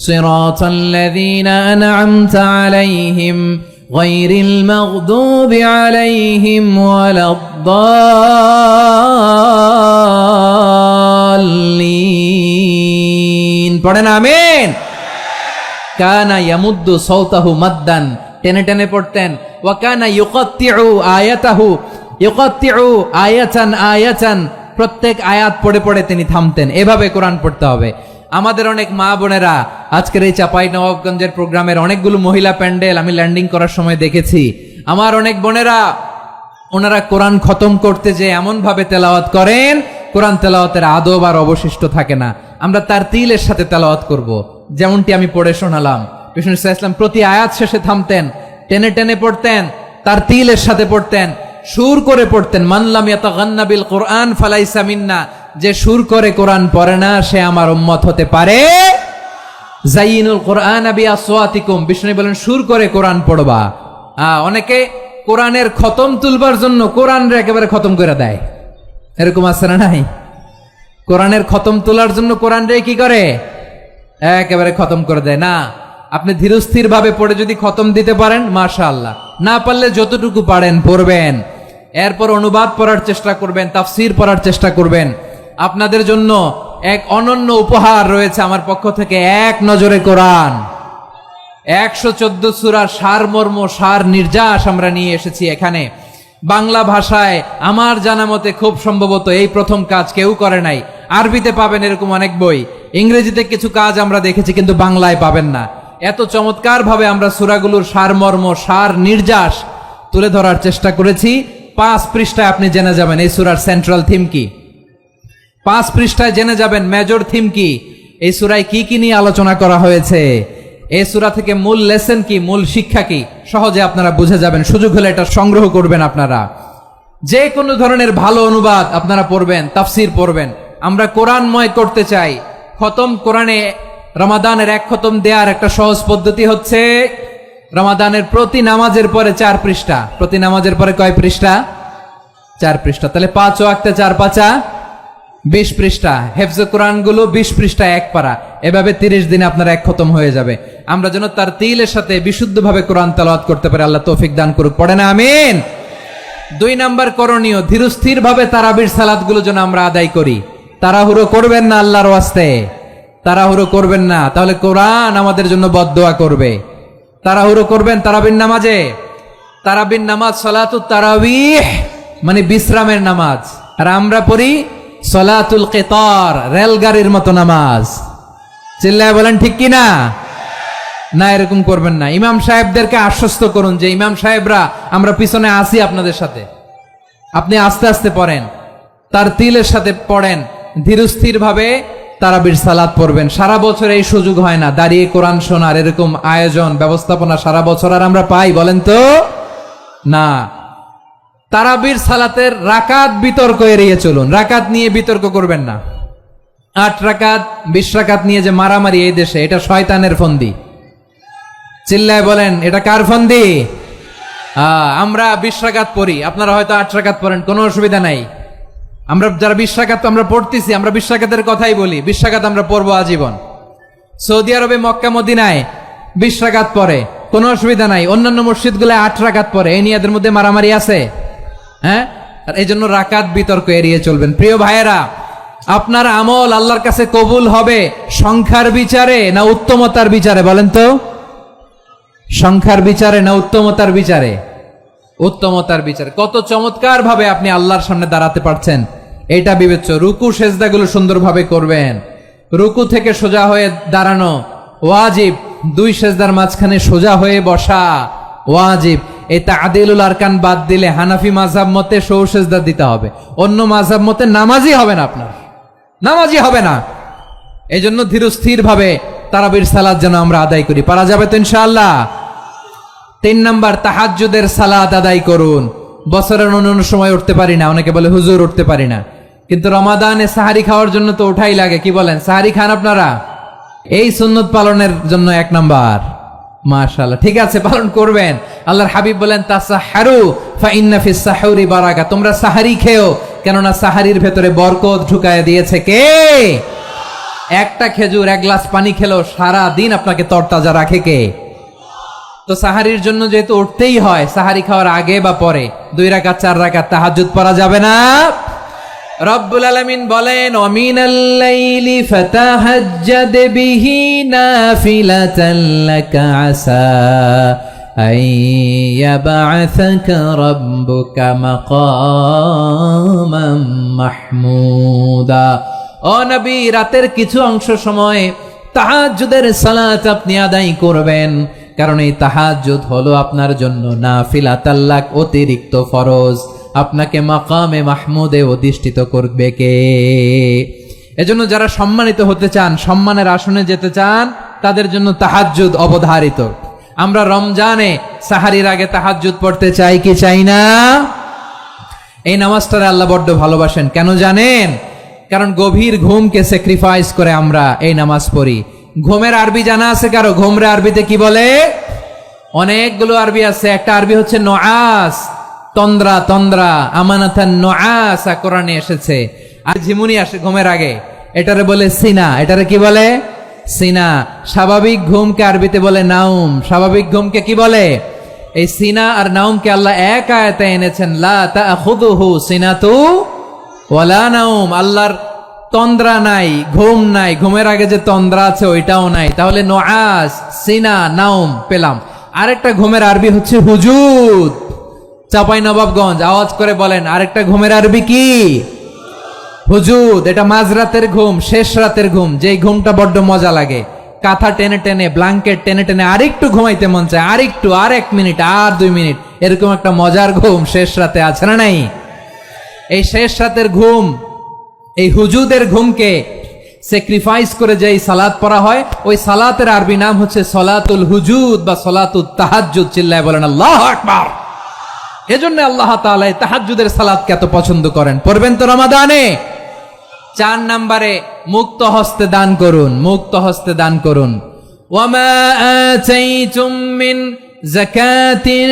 সিরাতাল লাযীনা আন'আমতা আলাইহিম গায়রিল মাগদুবি আলাইহিম ওয়ালাদ-দাল্লিন। পড়েন আমিন। কানা ইয়ামুদ্দু সাওতাহু মাদ্দান, টেনে টেনে পড়তেন। ওয়া কানা ইউকাত্তিউ আয়াতাহু, ইউকাত্তিউ আয়াতান আয়াতান, প্রত্যেক আয়াত পড়ে পড়ে তিনি থামতেন। এভাবে কোরআন পড়তে হবে। আমাদের অনেক মা বোনেরা আজকের এই চাঁপাইনবাবগঞ্জের প্রোগ্রামের অনেকগুলো মহিলা প্যান্ডেল আমি ল্যান্ডিং করার সময় দেখেছি। আমার অনেক বোনেরা ওনারা কোরআন খতম করতে যে এমন ভাবে তেলাওয়াত করেন, কোরআন তেলাওয়াতের আদব আর অবশিষ্ট থাকে না। আমরা তার তিলের সাথে তেলাওয়াত করব, যেমনটি আমি পড়ে শোনালাম। বিষ্ণু ইসলাম প্রতি আয়াত শেষে থামতেন, টেনে টেনে পড়তেন, তার তিলের সাথে পড়তেন, সুর করে পড়তেন। মানলাম ইয়াতাগান্না বিল কোরআন ফালাইসা মিন্না, যে সুর করে কোরআন পড়ে না সে আমার উম্মত হতে পারে। জাইনুল কোরআন বিআসওয়াতিকুম, বিষ্ণু বলেন সুর করে কোরআন পড়বা। অনেকে কোরআনের খতম তুলবার জন্য কোরআনরে একেবারে খতম করে দেয়, এরকম আছে না নাই? কোরআনের খতম তোলার জন্য কোরআনরে কি করে? একেবারে খতম করে দেয় না। আপনি ধীরস্থির ভাবে পড়ে যদি খতম দিতে পারেন মাশাআল্লাহ, না পারলে যতটুকু পারেন পড়বেন। এরপর অনুবাদ পড়ার চেষ্টা করবেন, তাফসীর পড়ার চেষ্টা করবেন। আপনাদের জন্য এক অনন্য উপহার রয়েছে আমার পক্ষ থেকে, এক নজরে কোরআন। 114 সূরার সারমর্ম, সার নির্যাস আমরা নিয়ে এসেছি এখানে বাংলা ভাষায়। আমার জানা মতে খুব সম্ভবত এই প্রথম কাজ কেউ করে নাই। আরবিতে পাবেন এরকম অনেক বই, ইংরেজিতে কিছু কাজ আমরা দেখেছি, কিন্তু বাংলায় পাবেন না। এত চমৎকার ভাবে আমরা সূরাগুলোর সারমর্ম, সার নির্যাস তুলে ধরার চেষ্টা করেছি। 5 পৃষ্ঠায় আপনি জেনে যাবেন এই সূরার সেন্ট্রাল থিম কি। 5 পৃষ্ঠায় জেনে যাবেন মেজর থিম কি, এই সূরায় কি কি নিয়ে আলোচনা করা হয়েছে, এই সূরা থেকে মূল লেসন কি, মূল শিক্ষা কি, সহজে আপনারা বুঝে যাবেন। সুযোগ হলে এটা সংগ্রহ করবেন। আপনারা যে কোনো ধরনের ভালো অনুবাদ আপনারা পড়বেন, তাফসীর পড়বেন। আমরা কোরআনময় করতে চাই। খতম কোরআনে রমাদানের 1 খতম দেওয়ার একটা সহজ পদ্ধতি হচ্ছে রমাদানের প্রতি নামাজের পরে 4 পৃষ্ঠা। প্রতি নামাজের পরে কয় পৃষ্ঠা? 4 পৃষ্ঠা। তাহলে 5 ওয়াক্তে 4 পাঁচা 20 পৃষ্ঠা। হেফজে কোরআন গুলো 20 পৃষ্ঠা 1 পারা। এভাবে 30 দিনে আপনার 1 খতম হয়ে যাবে। আমরা যেন তার তিলের সাথে বিশুদ্ধভাবে কোরআন তেলাওয়াত করতে পারি, আল্লাহ তৌফিক দান করুক। পড়ে না আমিন। 2 নাম্বার করণীয়, ধীরস্থির ভাবে তারাবির সালাত গুলো যেন আমরা আদায় করি। তাড়াহুড়ো করবেন না, আল্লাহর ওয়াস্তে তাড়াহুড়ো করবেন না, তাহলে কোরআন আমাদের জন্য বদদোয়া করবে। তাড়াহুড়ো করবেন তারাবির নামাজে। তারাবির নামাজ সালাতুত তারাবিহ মানে বিশ্রামের নামাজ, আর আমরা পড়ি সালাতুল কিতার, রেলগাড়ির মতো নামাজ। চিল্লায় বলেন ঠিক কি না? না, এরকম করবেন না। ইমাম সাহেবদেরকে আশ্বস্ত করুন যে ইমাম সাহেবরা আমরা পিছনে আসি আপনাদের সাথে, আপনি আস্তে আস্তে পড়েন, তার তিলের সাথে পড়েন, ধীরস্থির ভাবে তারাবির সালাত পড়বেন। সারা বছর এই সুযোগ হয় না, দাঁড়িয়ে কোরআন শোনার এরকম আয়োজন ব্যবস্থাপনা সারা বছর আর আমরা পাই বলেন তো না। তারাবির সালাতের রাকাত বিতর্ক এড়িয়ে চলুন। রাকাত নিয়ে বিতর্ক করবেন না। 8 রাকাত 20 রাকাত নিয়ে যে মারামারি এই দেশে, এটা শয়তানের ফন্দি। চিল্লায় বলেন এটা কার ফন্দি? আমরা 20 রাকাত পড়ি, আপনারা হয়তো 8 রাকাত পড়েন, কোনো অসুবিধা নাই। আমরা যারা 20 রাকাত আমরা পড়তেছি, আমরা 20 রাকাতের কথাই বলি। 20 রাকাত আমরা পড়বো আজীবন। সৌদি আরবে মক্কা মদিনায় 20 রাকাত পড়ে, কোনো অসুবিধা নাই। অন্যান্য মসজিদ গুলো 8 রাকাত পড়ে, এই নিয়ে এদের মধ্যে মারামারি আছে? হ্যাঁ, আর এই জন্য রাকাত বিতর্ক এড়িয়ে চলবেন। প্রিয় ভাইয়েরা, আপনার আমল আল্লাহর কাছে কবুল হবে সংখ্যার বিচারে না উত্তমতার বিচারে? বলেন তো, সংখ্যার বিচারে না উত্তমতার বিচারে? উত্তমতার বিচারে। কত চমৎকার ভাবে আপনি আল্লাহর সামনে দাঁড়াতে পারছেন এটা বিবেচ্য। রুকু সেজদাগুলো সুন্দরভাবে করবেন। রুকু থেকে সোজা হয়ে দাঁড়ানো ওয়াজিব, 2 সেজদার মাঝখানে সোজা হয়ে বসা ওয়াজিব। এই তা'দিলুল আরকান বাদ দিলে হানাফি মাযহাব মতে সৌ সেজদা দিতে হবে, অন্য মাযহাব মতে নামাজই হবে না, আপনার নামাজই হবে না। এই জন্য ধীরস্থির ভাবে তারাবির সালাত যেন আমরা আদায় করি। পারা যাবে তো ইনশাআল্লাহ? 3 নাম্বার, তাহাজ্জুদের সালাত আদায় করুন। বছরের অন্য সময় উঠতে পারি না, অনেকে বলে হুজুর উঠতে পারি না, কিন্তু রমাদানে সাহারি খাওয়ার জন্য তো ওঠাই লাগে। কি বলেন, সাহারি খান আপনারা? এই সুন্নত পালনের জন্য 1 নাম্বার। মাশাআল্লাহ, ঠিক আছে, পালন করবেন। আল্লাহর হাবিব বলেন তাসাহহারু ফা ইন্না ফিস সাহুরি বারাকা, তোমরা সাহারি খেও, কেননা সাহারির ভেতরে বরকত ঢুকায় দিয়েছে কে? একটা খেজুর 1 গ্লাস পানি খেলেও সারা দিন আপনাকে তরতাজা রাখে কে? তো সাহারির জন্য যেহেতু উঠতেই হয়, সাহারি খাওয়ার আগে বা পরে 2 রাকাত 4 রাকাত তাহাজ্জুদ পড়া যাবে না? রব্বুল আলামিন বলেন ওয়ামিনাল লাইলি ফাতাহাজ্জাদ বিহি নাফিলাতান লাকা আসা আইয়াবআসাকা রাব্বুকা মাকামান মাহমুদা। ও নবী, রাতের কিছু অংশ সময় তাহাজ্জুদের সালাত আপনি আদায় করবেন, কারণ এই তাহাজ্জুদ হলো আপনার জন্য নাফিলাতাল লাক, অতিরিক্ত ফরজ। আপনাকে মাকামে মাহমুদে অধিষ্ঠিত করবে কে? এজন্য যারা সম্মানিত হতে চান, সম্মানের আসনে যেতে চান, তাদের জন্য তাহাজ্জুদ অবধারিত। আমরা রমজানে সাহারির আগে তাহাজ্জুদ পড়তে চাই কি চাই না? এই নামাজটারে আল্লাহ বড্ড ভালোবাসেন। কেন জানেন? কারণ গভীর ঘুমকে স্যাক্রিফাইস করে আমরা এই নামাজ পড়ি। ঘুমের আরবি জানা আছে কারো? ঘুমরে আরবিতে কি বলে? অনেকগুলো আরবি আছে। একটা আরবি হচ্ছে নোয়াস, তন্দ্রা, তন্দ্রা, আমানাতান নোয়াসা কোরআনে এসেছে। আর ঝিমুনি আসে ঘুমের আগে, এটারে বলে সিনা। এটারে কি বলে? সিনা। স্বাভাবিক ঘুমকে আরবিতে বলে নাউম। স্বাভাবিক ঘুমকে কি বলে? এই সিনা আর নাউমকে আল্লাহ এক আয়াতে এনেছেন, লা তাখুযুহু সিনাতু ওয়ালা নাউম। আল্লাহর তন্দ্রা নাই, ঘুম নাই। ঘুমের আগে যে তন্দ্রা আছে ওইটাও নাই। তাহলে নোয়াস, সিনা, নাউম পেলাম। আরেকটা ঘুমের আরবি হচ্ছে হুজুদ। চাঁপাইনবাবগঞ্জ আওয়াজ করে বলেন, আরেকটা ঘুমের আরবি কি? হুজুদ। এটা মাঝরাতের ঘুম, শেষ রাতের ঘুম, যেই ঘুমটা বড্ড মজা লাগে। কাঁথা টেনে টেনে, ব্ল্যাঙ্কেট টেনে টেনে আরেকটু ঘুমাইতে মন চায়, আরেকটু, আর 1 মিনিট, আর 2 মিনিট, এরকম একটা মজার ঘুম শেষ রাতে আছে না নাই? এই শেষ রাতের ঘুম, এই হুজুদের ঘুমকে স্যাক্রিফাইস করে যেই সালাত পড়া হয়, ওই সালাতের আরবি নাম হচ্ছে সলাতুল হুজুদ বা সলাতুত তাহাজ্জুদ। চিল্লায় বলেন আল্লাহু আকবার। এজন্য আল্লাহ তাআলা তাহাজ্জুদের সালাতকে এত পছন্দ করেন। পড়বেন তো রমাদানে। 4 নম্বরে মুক্ত হস্তে দান করুন। মুক্ত হস্তে দান করুন। ওয়ামা আতাইতুম মিন যাকাতিন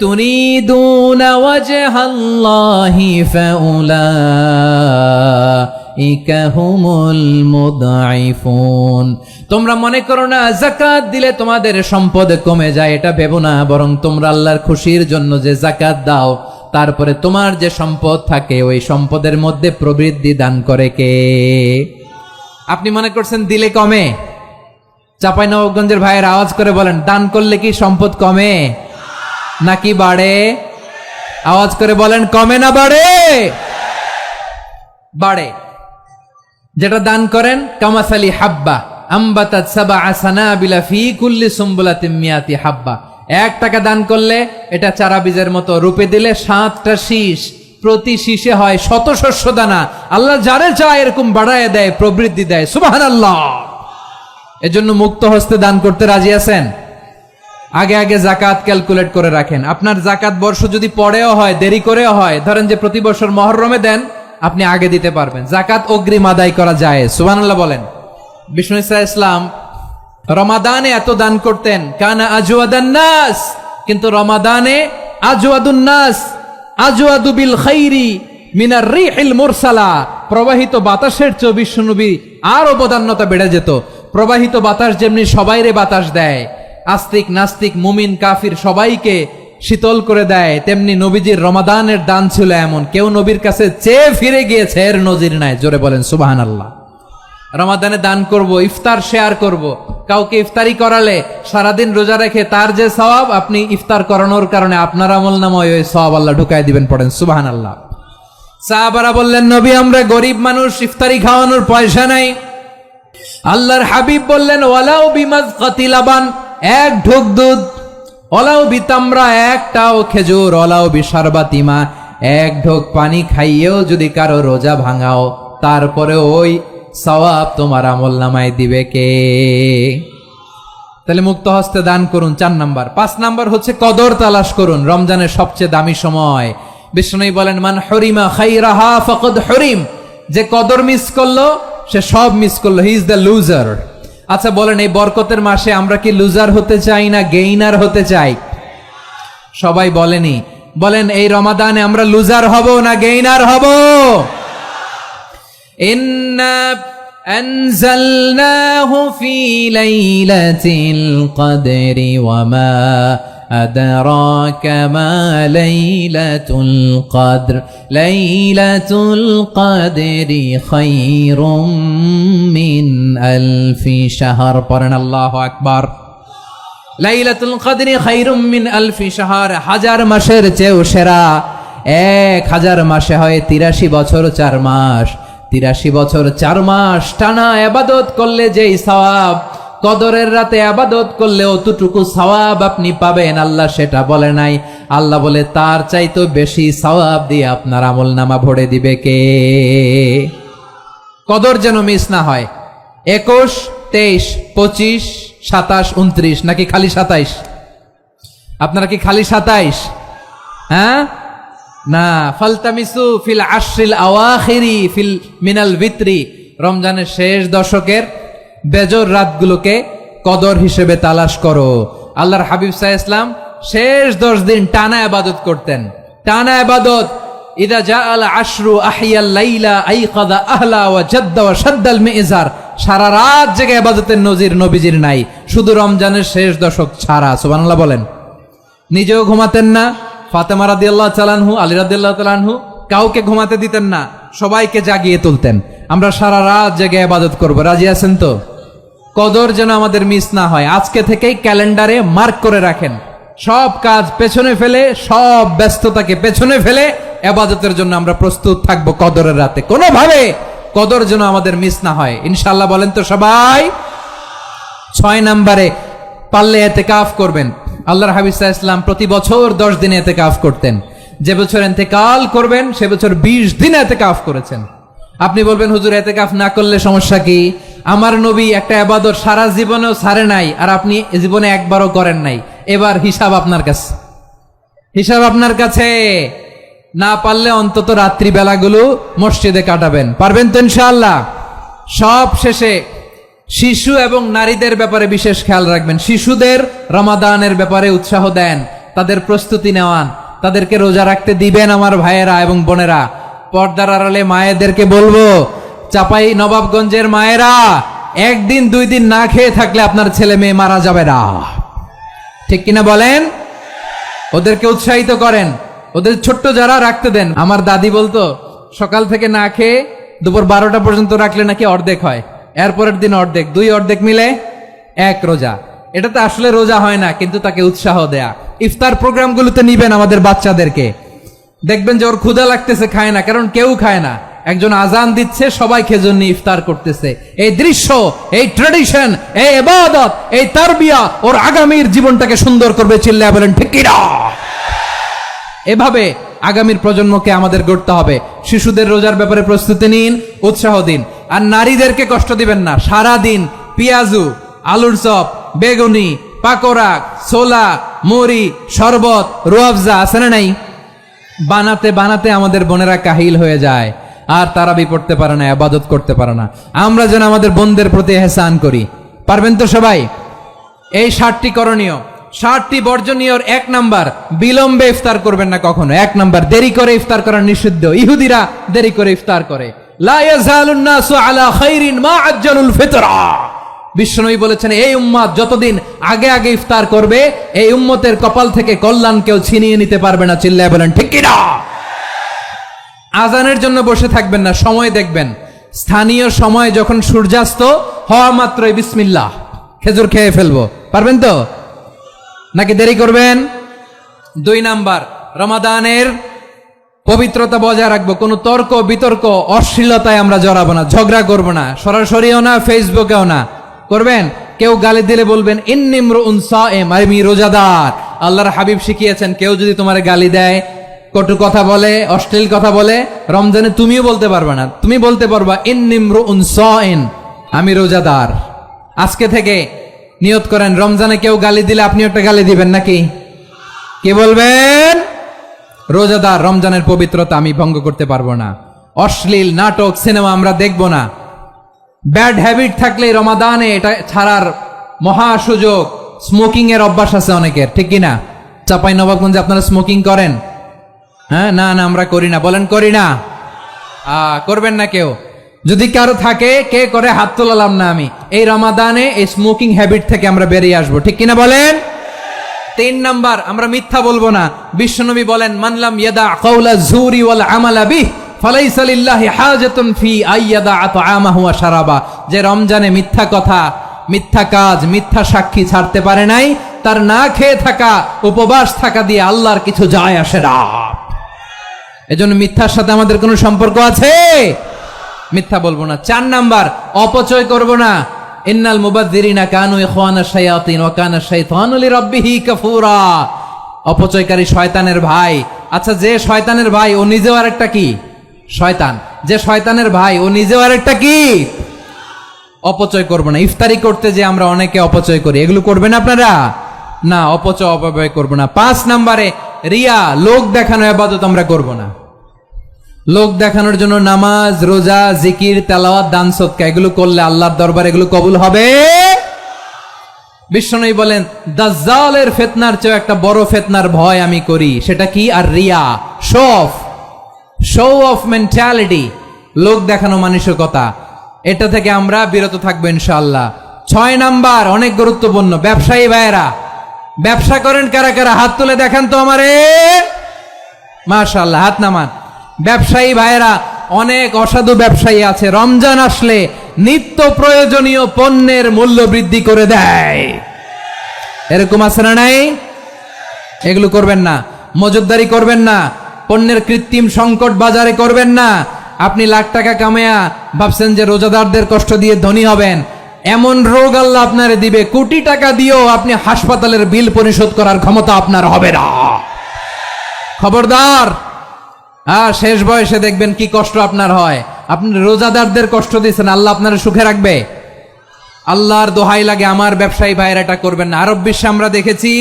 তুরিদুনা ওয়াজহাল্লাহি ফাউলাইকা হুমুল মুদঈফুন। তোমরা মনে করো না যাকাত দিলে তোমাদের সম্পদ কমে যায়, এটা ভেবো না। বরং তোমরা আল্লাহর খুশির জন্য যে যাকাত দাও, তারপরে তোমার যে সম্পদ থাকে ওই সম্পদের মধ্যে প্রবৃদ্ধি দান করে কে? আপনি মনে করছেন দিলে কমে? চাঁপাইনবাবগঞ্জের ভাইয়ের আওয়াজ করে বলেন, দান করলে কি সম্পদ কমে নাকি বাড়ে? আওয়াজ করে বলেন, কমে না বাড়ে? বাড়ে। যেটা দান করেন, কামাসালি হাব্বা আম্বাতাত সাবআ সানাবিলা ফি কুল্লি সুম্বুলাতিন মিয়াতি হাব্বা। 1 টাকা দান করলে এটা চারা বীজের মতো, রূপে দিলে 7টা শীষ, প্রতি শীষে হয় 100 শস্য দানা। আল্লাহ যারে চায় এরকম বাড়ায় দেয়, প্রবৃদ্ধি দেয়। সুবহানাল্লাহ। এজন্য মুক্ত হস্তে দান করতে রাজি আছেন? আগে আগে যাকাত ক্যালকুলেট করে রাখেন। আপনার যাকাত বর্ষ যদি পরেও হয়, দেরি করেও হয়, ধরেন যে প্রতি বছর মুহররমে দেন, আপনি আগে দিতে পারবেন। যাকাত অগ্রিম আদায় করা যায়। সুবহানাল্লাহ বলেন। বিষ্ণু ইসা ইসলাম রমাদানে এত দান করতেন, কানা আজওয়াদান নাস, কিন্তু রমাদানে আজওয়াদুন নাস আজওয়াদু বিল খাইরি মিনার রিহিল মুরসালা। প্রবাহিত বাতাসের চেয়ে বিশ্বনবী আর অবদান্যতা বেড়ে যেত। প্রবাহিত বাতাস যেমনি সবাইরে বাতাস দেয়, আস্তিক নাস্তিক মুমিন কাফির সবাইকে শীতল করে দেয়, তেমনি নবীজির রমাদানের দান ছিল এমন, কেউ নবীর কাছে চেয়ে ফিরে গিয়েছে এর নজির নাই। জোরে বলেন সুবহানাল্লাহ। রমাদানে দান করব, ইফতার শেয়ার করব। কাউকে ইফতারি করালে সারাদিন রোজা রেখে তার যে সওয়াব, আপনি ইফতার করানোর কারণে আপনার আমলনামায় ওই সওয়াব আল্লাহ ঢুকায় দিবেন। পড়েন সুবহানাল্লাহ। সাহাবারা বললেন, নবী আমরা গরিব মানুষ, ইফতারি খাওয়ানোর পয়সা নাই। আল্লাহর হাবিব বললেন, ওয়ালাউ বিমাজকাতি লাবান, 1 ঢোক দুধ, ওয়ালাউ বিতামরা, 1টাও খেজুর, ওয়ালাউ বিশারবাতিমা, 1 ঢোক পানি খাইয়েও যদি কারো রোজা ভাঙাও, তারপরে ওই সওয়াব তোমার আমলনামায় দিবে কে? তাহলে মুক্ত হস্তে দান করুন 4 নাম্বার। 5 নাম্বার হচ্ছে কদর তালাশ করুন। রমজানের সবচেয়ে দামি সময়। বিষ্ণু বলেন, মান হরিমা খাইরাহা ফাকাদ হরিম। যে কদর মিস করলো সে সব মিস করলো, হি ইজ দ্য লুজার। আচ্ছা বলেন, এই বরকতের মাসে আমরা কি লুজার হতে চাই না গেইনার হতে চাই? সবাই বলেনি। বলেন, এই রমাদানে আমরা লুজার হব না গেইনার হব? ইন্না আনজালনাহু ফি লাইলাতিল কদরি ওয়া মা আদরাকা মা লাইলাতুল কদর লাইলাতুল কদরি খায়রুম মিন আলফি শাহর। পড়েন আল্লাহু আকবার। লাইলাতুল কদরি খায়রুম মিন আলফি শাহর, হাজার মাসের চেয়েও সেরা। 1000 মাসে হয় 83 বছর 4 মাস। 83 বছর 4 মাস টানা ইবাদত করলে যেই সওয়াব, কদরের রাতে ইবাদত করলে অতটুকু সওয়াব আপনি পাবেন, আল্লাহ সেটা বলে নাই। আল্লাহ বলে তার চাইতে বেশি সওয়াব দিয়ে আপনার আমলনামা ভরে দিবে কে? কদর যেন মিস না হয়। 21, 23, 25, 27, 29 নাকি খালি 27? আপনারা কি খালি 27? হ্যাঁ না, ফালতামিসু ফিল আশরিল আওয়াখিরি ফিল মিনাল ভিতরি, রমজানের শেষ দশকের বেজর রাতগুলোকে কদর হিসেবে তালাশ করো। আল্লাহর হাবিব সাল্লাল্লাহু আলাইহি ওয়াসাল্লাম শেষ 10 দিন টানা ইবাদত করতেন, টানা ইবাদত। ইদা জাআল আশরু আহিয়াল লাইলা আইকাদা আহলা ওয়া জাদ্দা ওয়া শাদ্দাল মিজার, সারা রাত জেগে ইবাদতের নজির নবীজির নাই, শুধু রমজানের শেষ দশক ছাড়া। সুবহানাল্লাহ বলেন। নিজেও ঘুমাতেন না, ফাতেমা রাদিয়াল্লাহু তাআলা আনহু, আলী রাদিয়াল্লাহু তাআলা আনহু কাউকে ঘুমাতে দিতেন না, সবাইকে জাগিয়ে তুলতেন। আমরা সারা রাত জেগে ইবাদত করব, রাজি আছেন তো? কদর যেন আমাদের মিস না হয়। আজকে থেকেই ক্যালেন্ডারে মার্ক করে রাখেন, সব কাজ পেছনে ফেলে, সব ব্যস্ততাকে পেছনে ফেলে ইবাদতের জন্য আমরা প্রস্তুত থাকবো কদরের রাতে। কোনোভাবে কদর যেন আমাদের মিস না হয়, ইনশাআল্লাহ। বলেন তো সবাই। 6 নম্বরে পারলে ইতিকাফ করবেন। আল্লাহর হাবিব সাল্লাল্লাহু আলাইহি ওয়াসাল্লাম প্রতি বছর 10 দিন ইতিকাফ করতেন। যে বছর ইন্তেকাল করবেন সে বছর 20 দিন ইতিকাফ করেছেন। আপনি বলবেন হুজুর ইতিকাফ না করলে সমস্যা কি? আমার নবী একটা ইবাদত সারা জীবনেও ছাড়ে নাই, আর আপনি জীবনে একবারও করেন নাই। এবার হিসাব আপনার কাছে, হিসাব আপনার কাছে। না পারলে অন্তত রাত্রি বেলাগুলো মসজিদে কাটাবেন, পারবেন তো ইনশাআল্লাহ? সব শেষে শিশু এবং নারীদের ব্যাপারে বিশেষ খেয়াল রাখবেন। শিশুদের রমাদানের ব্যাপারে উৎসাহ দেন, তাদের প্রস্তুতি নেওয়ান, তাদেরকে রোজা রাখতে দিবেন। আমার ভাইয়েরা এবং বোনেরা, পর্দার আড়ালে মায়েদেরকে বলবো, চাপাই নবাবগঞ্জের মায়েরা, 1 দিন 2 দিন না খেয়ে থাকলে আপনার ছেলে মেয়ে মারা যাবে না, ঠিক কিনা বলেন? ওদেরকে উৎসাহিত করেন, ওদের ছোট্ট যারা রাখতে দেন। আমার দাদি বলতো সকাল থেকে না খেয়ে দুপুর 12টা পর্যন্ত রাখলে নাকি অর্ধেক হয়, এরপরের দিন অর্ধেক, 2 অর্ধেক মিলে 1 রোজা। এটা তো আসলে রোজা হয় না, কিন্তু তাকে উৎসাহ দেয়া। ইফতার প্রোগ্রামগুলোতে নিবেন আমাদের বাচ্চাদেরকে, দেখবেন যে ওর ক্ষুধা লাগতেছে, খায় না, কারণ কেউ খায় না। একজন আজান দিচ্ছে, সবাই খেজুর নিয়ে ইফতার করতেছে। এই দৃশ্য, এই ট্র্যাডিশন, এই ইবাদত, এই তারবিয়া ওর আগামীর জীবনটাকে সুন্দর করবে। চিল্লায়া বলেন ঠিক কিনা? এভাবে আগামীর প্রজন্মকে আমাদের গড়তে হবে। শিশুদের রোজার ব্যাপারে প্রস্তুতি নিন, উৎসাহ দিন। আর নারীদেরকে কষ্ট দিবেন না। সারা দিন পেঁয়াজু, আলুর চপ, বেগুনি, পাকোড়া, ছোলা, মুড়ি, শরবত, রুয়াবজা আছে না নাই? বানাতে বানাতে আমাদের বোনেরা কাহিল হয়ে যায়, আর তারাবি পড়তে পারে না, ইবাদত করতে পারে না। আমরা যেন আমাদের বোনদের প্রতি ইহসান করি। পারবেন তো সবাই? এই 7টি করণীয়, 7টি বর্জনীয়র 1 নাম্বার, বিলম্বে ইফতার করবেন না কখনো। 1 নাম্বার, দেরি করে ইফতার করা নিষিদ্ধ। ইহুদিরা দেরি করে ইফতার করে। লা ইয়াজালুন নাসু আলা খাইরিন মা আজ্জালুল ফিতরা। বিশ্বনবী বলেছেন, এই উম্মত যতদিন আগে আগে ইফতার করবে, এই উম্মতের কপাল থেকে কল্যাণ কেউ ছিনিয়ে নিতে পারবে না। চিল্লায় বলেন ঠিক কিনা? আজানের জন্য বসে থাকবেন না, সময় দেখবেন। স্থানীয় সময় যখন সূর্যাস্ত হওয়া মাত্রই বিসমিল্লাহ, খেজুর খেয়ে ফেলবো। পারবেন তো? নাকি দেরি করবেন? 2 নাম্বার, রমাদানের পবিত্রতা বজায় রাখবো। কোনো তর্ক বিতর্ক অশ্লীলতায় আমরা জড়াবো না, ঝগড়া করবো না, সরাসরিও না, ফেসবুকেও না। করবেন? কেউ গালি দিলে বলবেন ইন্নী ইমরুউন সায়েম, আমি রোজাদার। আল্লাহর হাবিব শিখিয়েছেন, কেউ যদি তোমার গালি দেয়, কটু কথা বলে, অশ্লীল কথা বলে, রমজানে তুমিও বলতে পারবে না। তুমি বলতে পারবা ইন্নী ইমরুউন সায়েম, আমি রোজাদার। আজকে থেকে নিয়ত করেন, রমজানে কেউ গালি দিলে আপনি একটা গালি দিবেন নাকি? কি বলবেন? রোজাদার, রমজানের পবিত্রতা আমি ভঙ্গ করতে পারবো না। অশ্লীল নাটক, সিনেমা আমরা দেখবো না। ব্যাড হ্যাবিট থাকলে রমাদানে এটা ছাড়ার মহা সুযোগ। স্মোকিং এর অভ্যাস আছে অনেকের, ঠিক কিনা? চাপাই নবাবগঞ্জে আপনারা স্মোকিং করেন? হ্যাঁ, না না আমরা করি না। বলেন করি না? করবেন না কেউ? যদি কারো থাকে, কে করে হাত তোলালাম না আমি। এই রমাদানে এই স্মোকিং হ্যাবিট থেকে আমরা বেরিয়ে আসবো, ঠিক কিনা বলেন? তিন নাম্বার, আমরা মিথ্যা বলবো না। বিশ্বনবী বলেন, মানলাম ইয়াদা কাউলা যুরি ওয়াল আমালা বিহ ফালাইসা লিল্লাহি হাজাতুন ফি আইয়াদা তাআমাহু ওয়া শারাবা। যে রমজানে মিথ্যা কথা, মিথ্যা কাজ, মিথ্যা সাক্ষী ছাড়তে পারে নাই, তার না খেয়ে থাকা, উপবাস থাকা দিয়ে আল্লাহর কিছু যায় আসে না। এজন্য মিথ্যার সাথে আমাদের কোনো সম্পর্ক আছে? মিথ্যা বলবো না। চার নাম্বার, অপচয় করব না। ইন্নাল মুবাযযিরিনা কানু ইখওয়ানাশ শায়াতিন ওয়া কানা শাইতানু লিরাব্বিহি কাফুরা। অপচয়কারী শয়তানের ভাই। আচ্ছা, যে শয়তানের ভাই ও নিজেও আরেকটা কি? শয়তান। যে শয়তানের ভাই ও নিজেও আরেকটা কি? অপচয় করব না। ইফতারি করতে যে আমরা অনেকে অপচয় করি, এগুলো করবেন আপনারা? না, অপব্যয় করব না। 5 নম্বরে, রিয়া, লোক দেখানো ইবাদত আমরা করব না। লোক দেখানোর জন্য নামাজ, রোজা, জিকির, তেলাওয়াত, দান সদকা এগুলো করলে আল্লাহর দরবারে এগুলো কবুল হবে? বিশ্বনবী বলেন, দাজ্জালের ফিতনার চেয়ে একটা বড় ফিতনার ভয় আমি করি, সেটা কি? আর রিয়া, শো অফ মেন্টালিটি, লোক দেখানো মানসিকতা। এটা থেকে আমরা বিরত থাকবো ইনশাআল্লাহ। 6 নাম্বার, অনেক গুরুত্বপূর্ণ। ব্যবসায়ী ভাইয়েরা, ব্যবসা করেন কারা কারা? হাত তুলে দেখান তো আমারে। মাশাআল্লাহ, হাত নামান। ব্যবসায়ী ভাইয়েরা, অনেক অসাধু ব্যবসায়ী আছে, রমজান আসলে নিত্য প্রয়োজনীয় পণ্যের মূল্য বৃদ্ধি করে দেয়। এরকম আছে না নাই? এগুলো করবেন না। মজুতদারি করবেন না। পণ্যের কৃত্রিম সংকট বাজারে করবেন না। আপনি লাখ টাকা কামায়া ভাবছেন যে রোজাদারদের কষ্ট দিয়ে ধনী হবেন, এমন রোগ আল্লাহ আপনারে দিবে, কোটি টাকা দিয়েও আপনি হাসপাতালের বিল পরিশোধ করার ক্ষমতা আপনার হবে না। খবরদার। শেষ বয়সে দেখবেন কি কষ্ট আপনার হয়। আপনি রোজাদারদের কষ্ট দিচ্ছেন, আল্লাহ আপনার সুখে রাখবে? আল্লাহর দোহাই লাগে, আমার ব্যবসায়ী ভাইয়েরা এটা করবেন না। আরব বিশ্বে আমরা দেখেছি,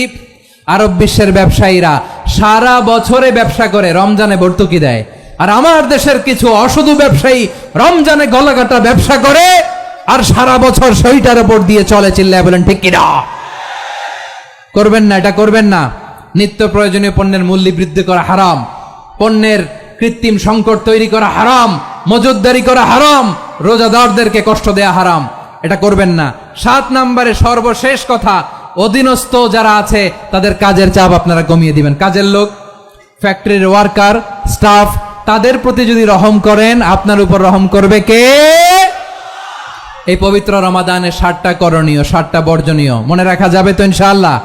আরব বিশ্বের ব্যবসায়ীরা সারা বছরে ব্যবসা করে, রমজানে ভর্তুকি দেয়। আর আমার দেশের কিছু অসাধু ব্যবসায়ী রমজানে গলাকাটা ব্যবসা করে আর সারা বছর সেইটার উপর দিয়ে চলে। চিল্লায় বলেন ঠিক কিনা? করবেন না, এটা করবেন না। নিত্য প্রয়োজনীয় পণ্যের মূল্য বৃদ্ধি করা হারাম, পণ্যের কৃত্রিম সংকট তৈরি করা হারাম, মজুতদারি করা হারাম, রোজাদারদেরকে কষ্ট দেয়া হারাম, এটা করবেন না। 7 নম্বরে সর্বশেষ কথা, অধীনস্থ যারা আছে তাদের কাজের চাপ আপনারা কমিয়ে দিবেন। কাজের লোক, ফ্যাক্টরির ওয়ার্কার, স্টাফ, তাদের প্রতি যদি রহম করেন, আপনার উপর রহম করবে কে? এই পবিত্র রমাদানে 7টা করণীয়, 7টা বর্জনীয় মনে রাখা যাবে তো ইনশাআল্লাহ?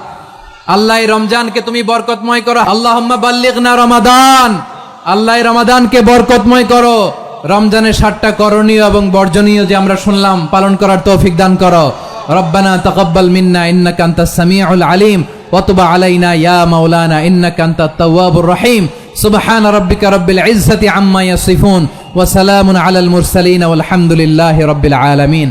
আল্লাহ এই রমজানকে তুমি বরকতময় করো। আল্লাহুম্মা বাল্লিগনা রমাদান। আল্লাহ রমাদানকে বরকতময় করো। রমজানের 7টা করণীয় এবং বর্জনীয় যে আমরা শুনলাম, পালন করার তৌফিক দান করো। রব্বানা তাকাব্বাল মিন্না ইন্নাকা আনতাস সামিউল আলিম ওয়া তুব আলাইনা ইয়া মাওলানা ইন্নাকা আনতাত তাওয়াবুর রহিম। সুবহানা রাব্বিকা রাব্বিল ইজ্জাতি আম্মা ইয়াসিফুন ওয়া সালামুন আলাল মুরসালিন ওয়াল হামদুলিল্লাহি রাব্বিল আলামিন।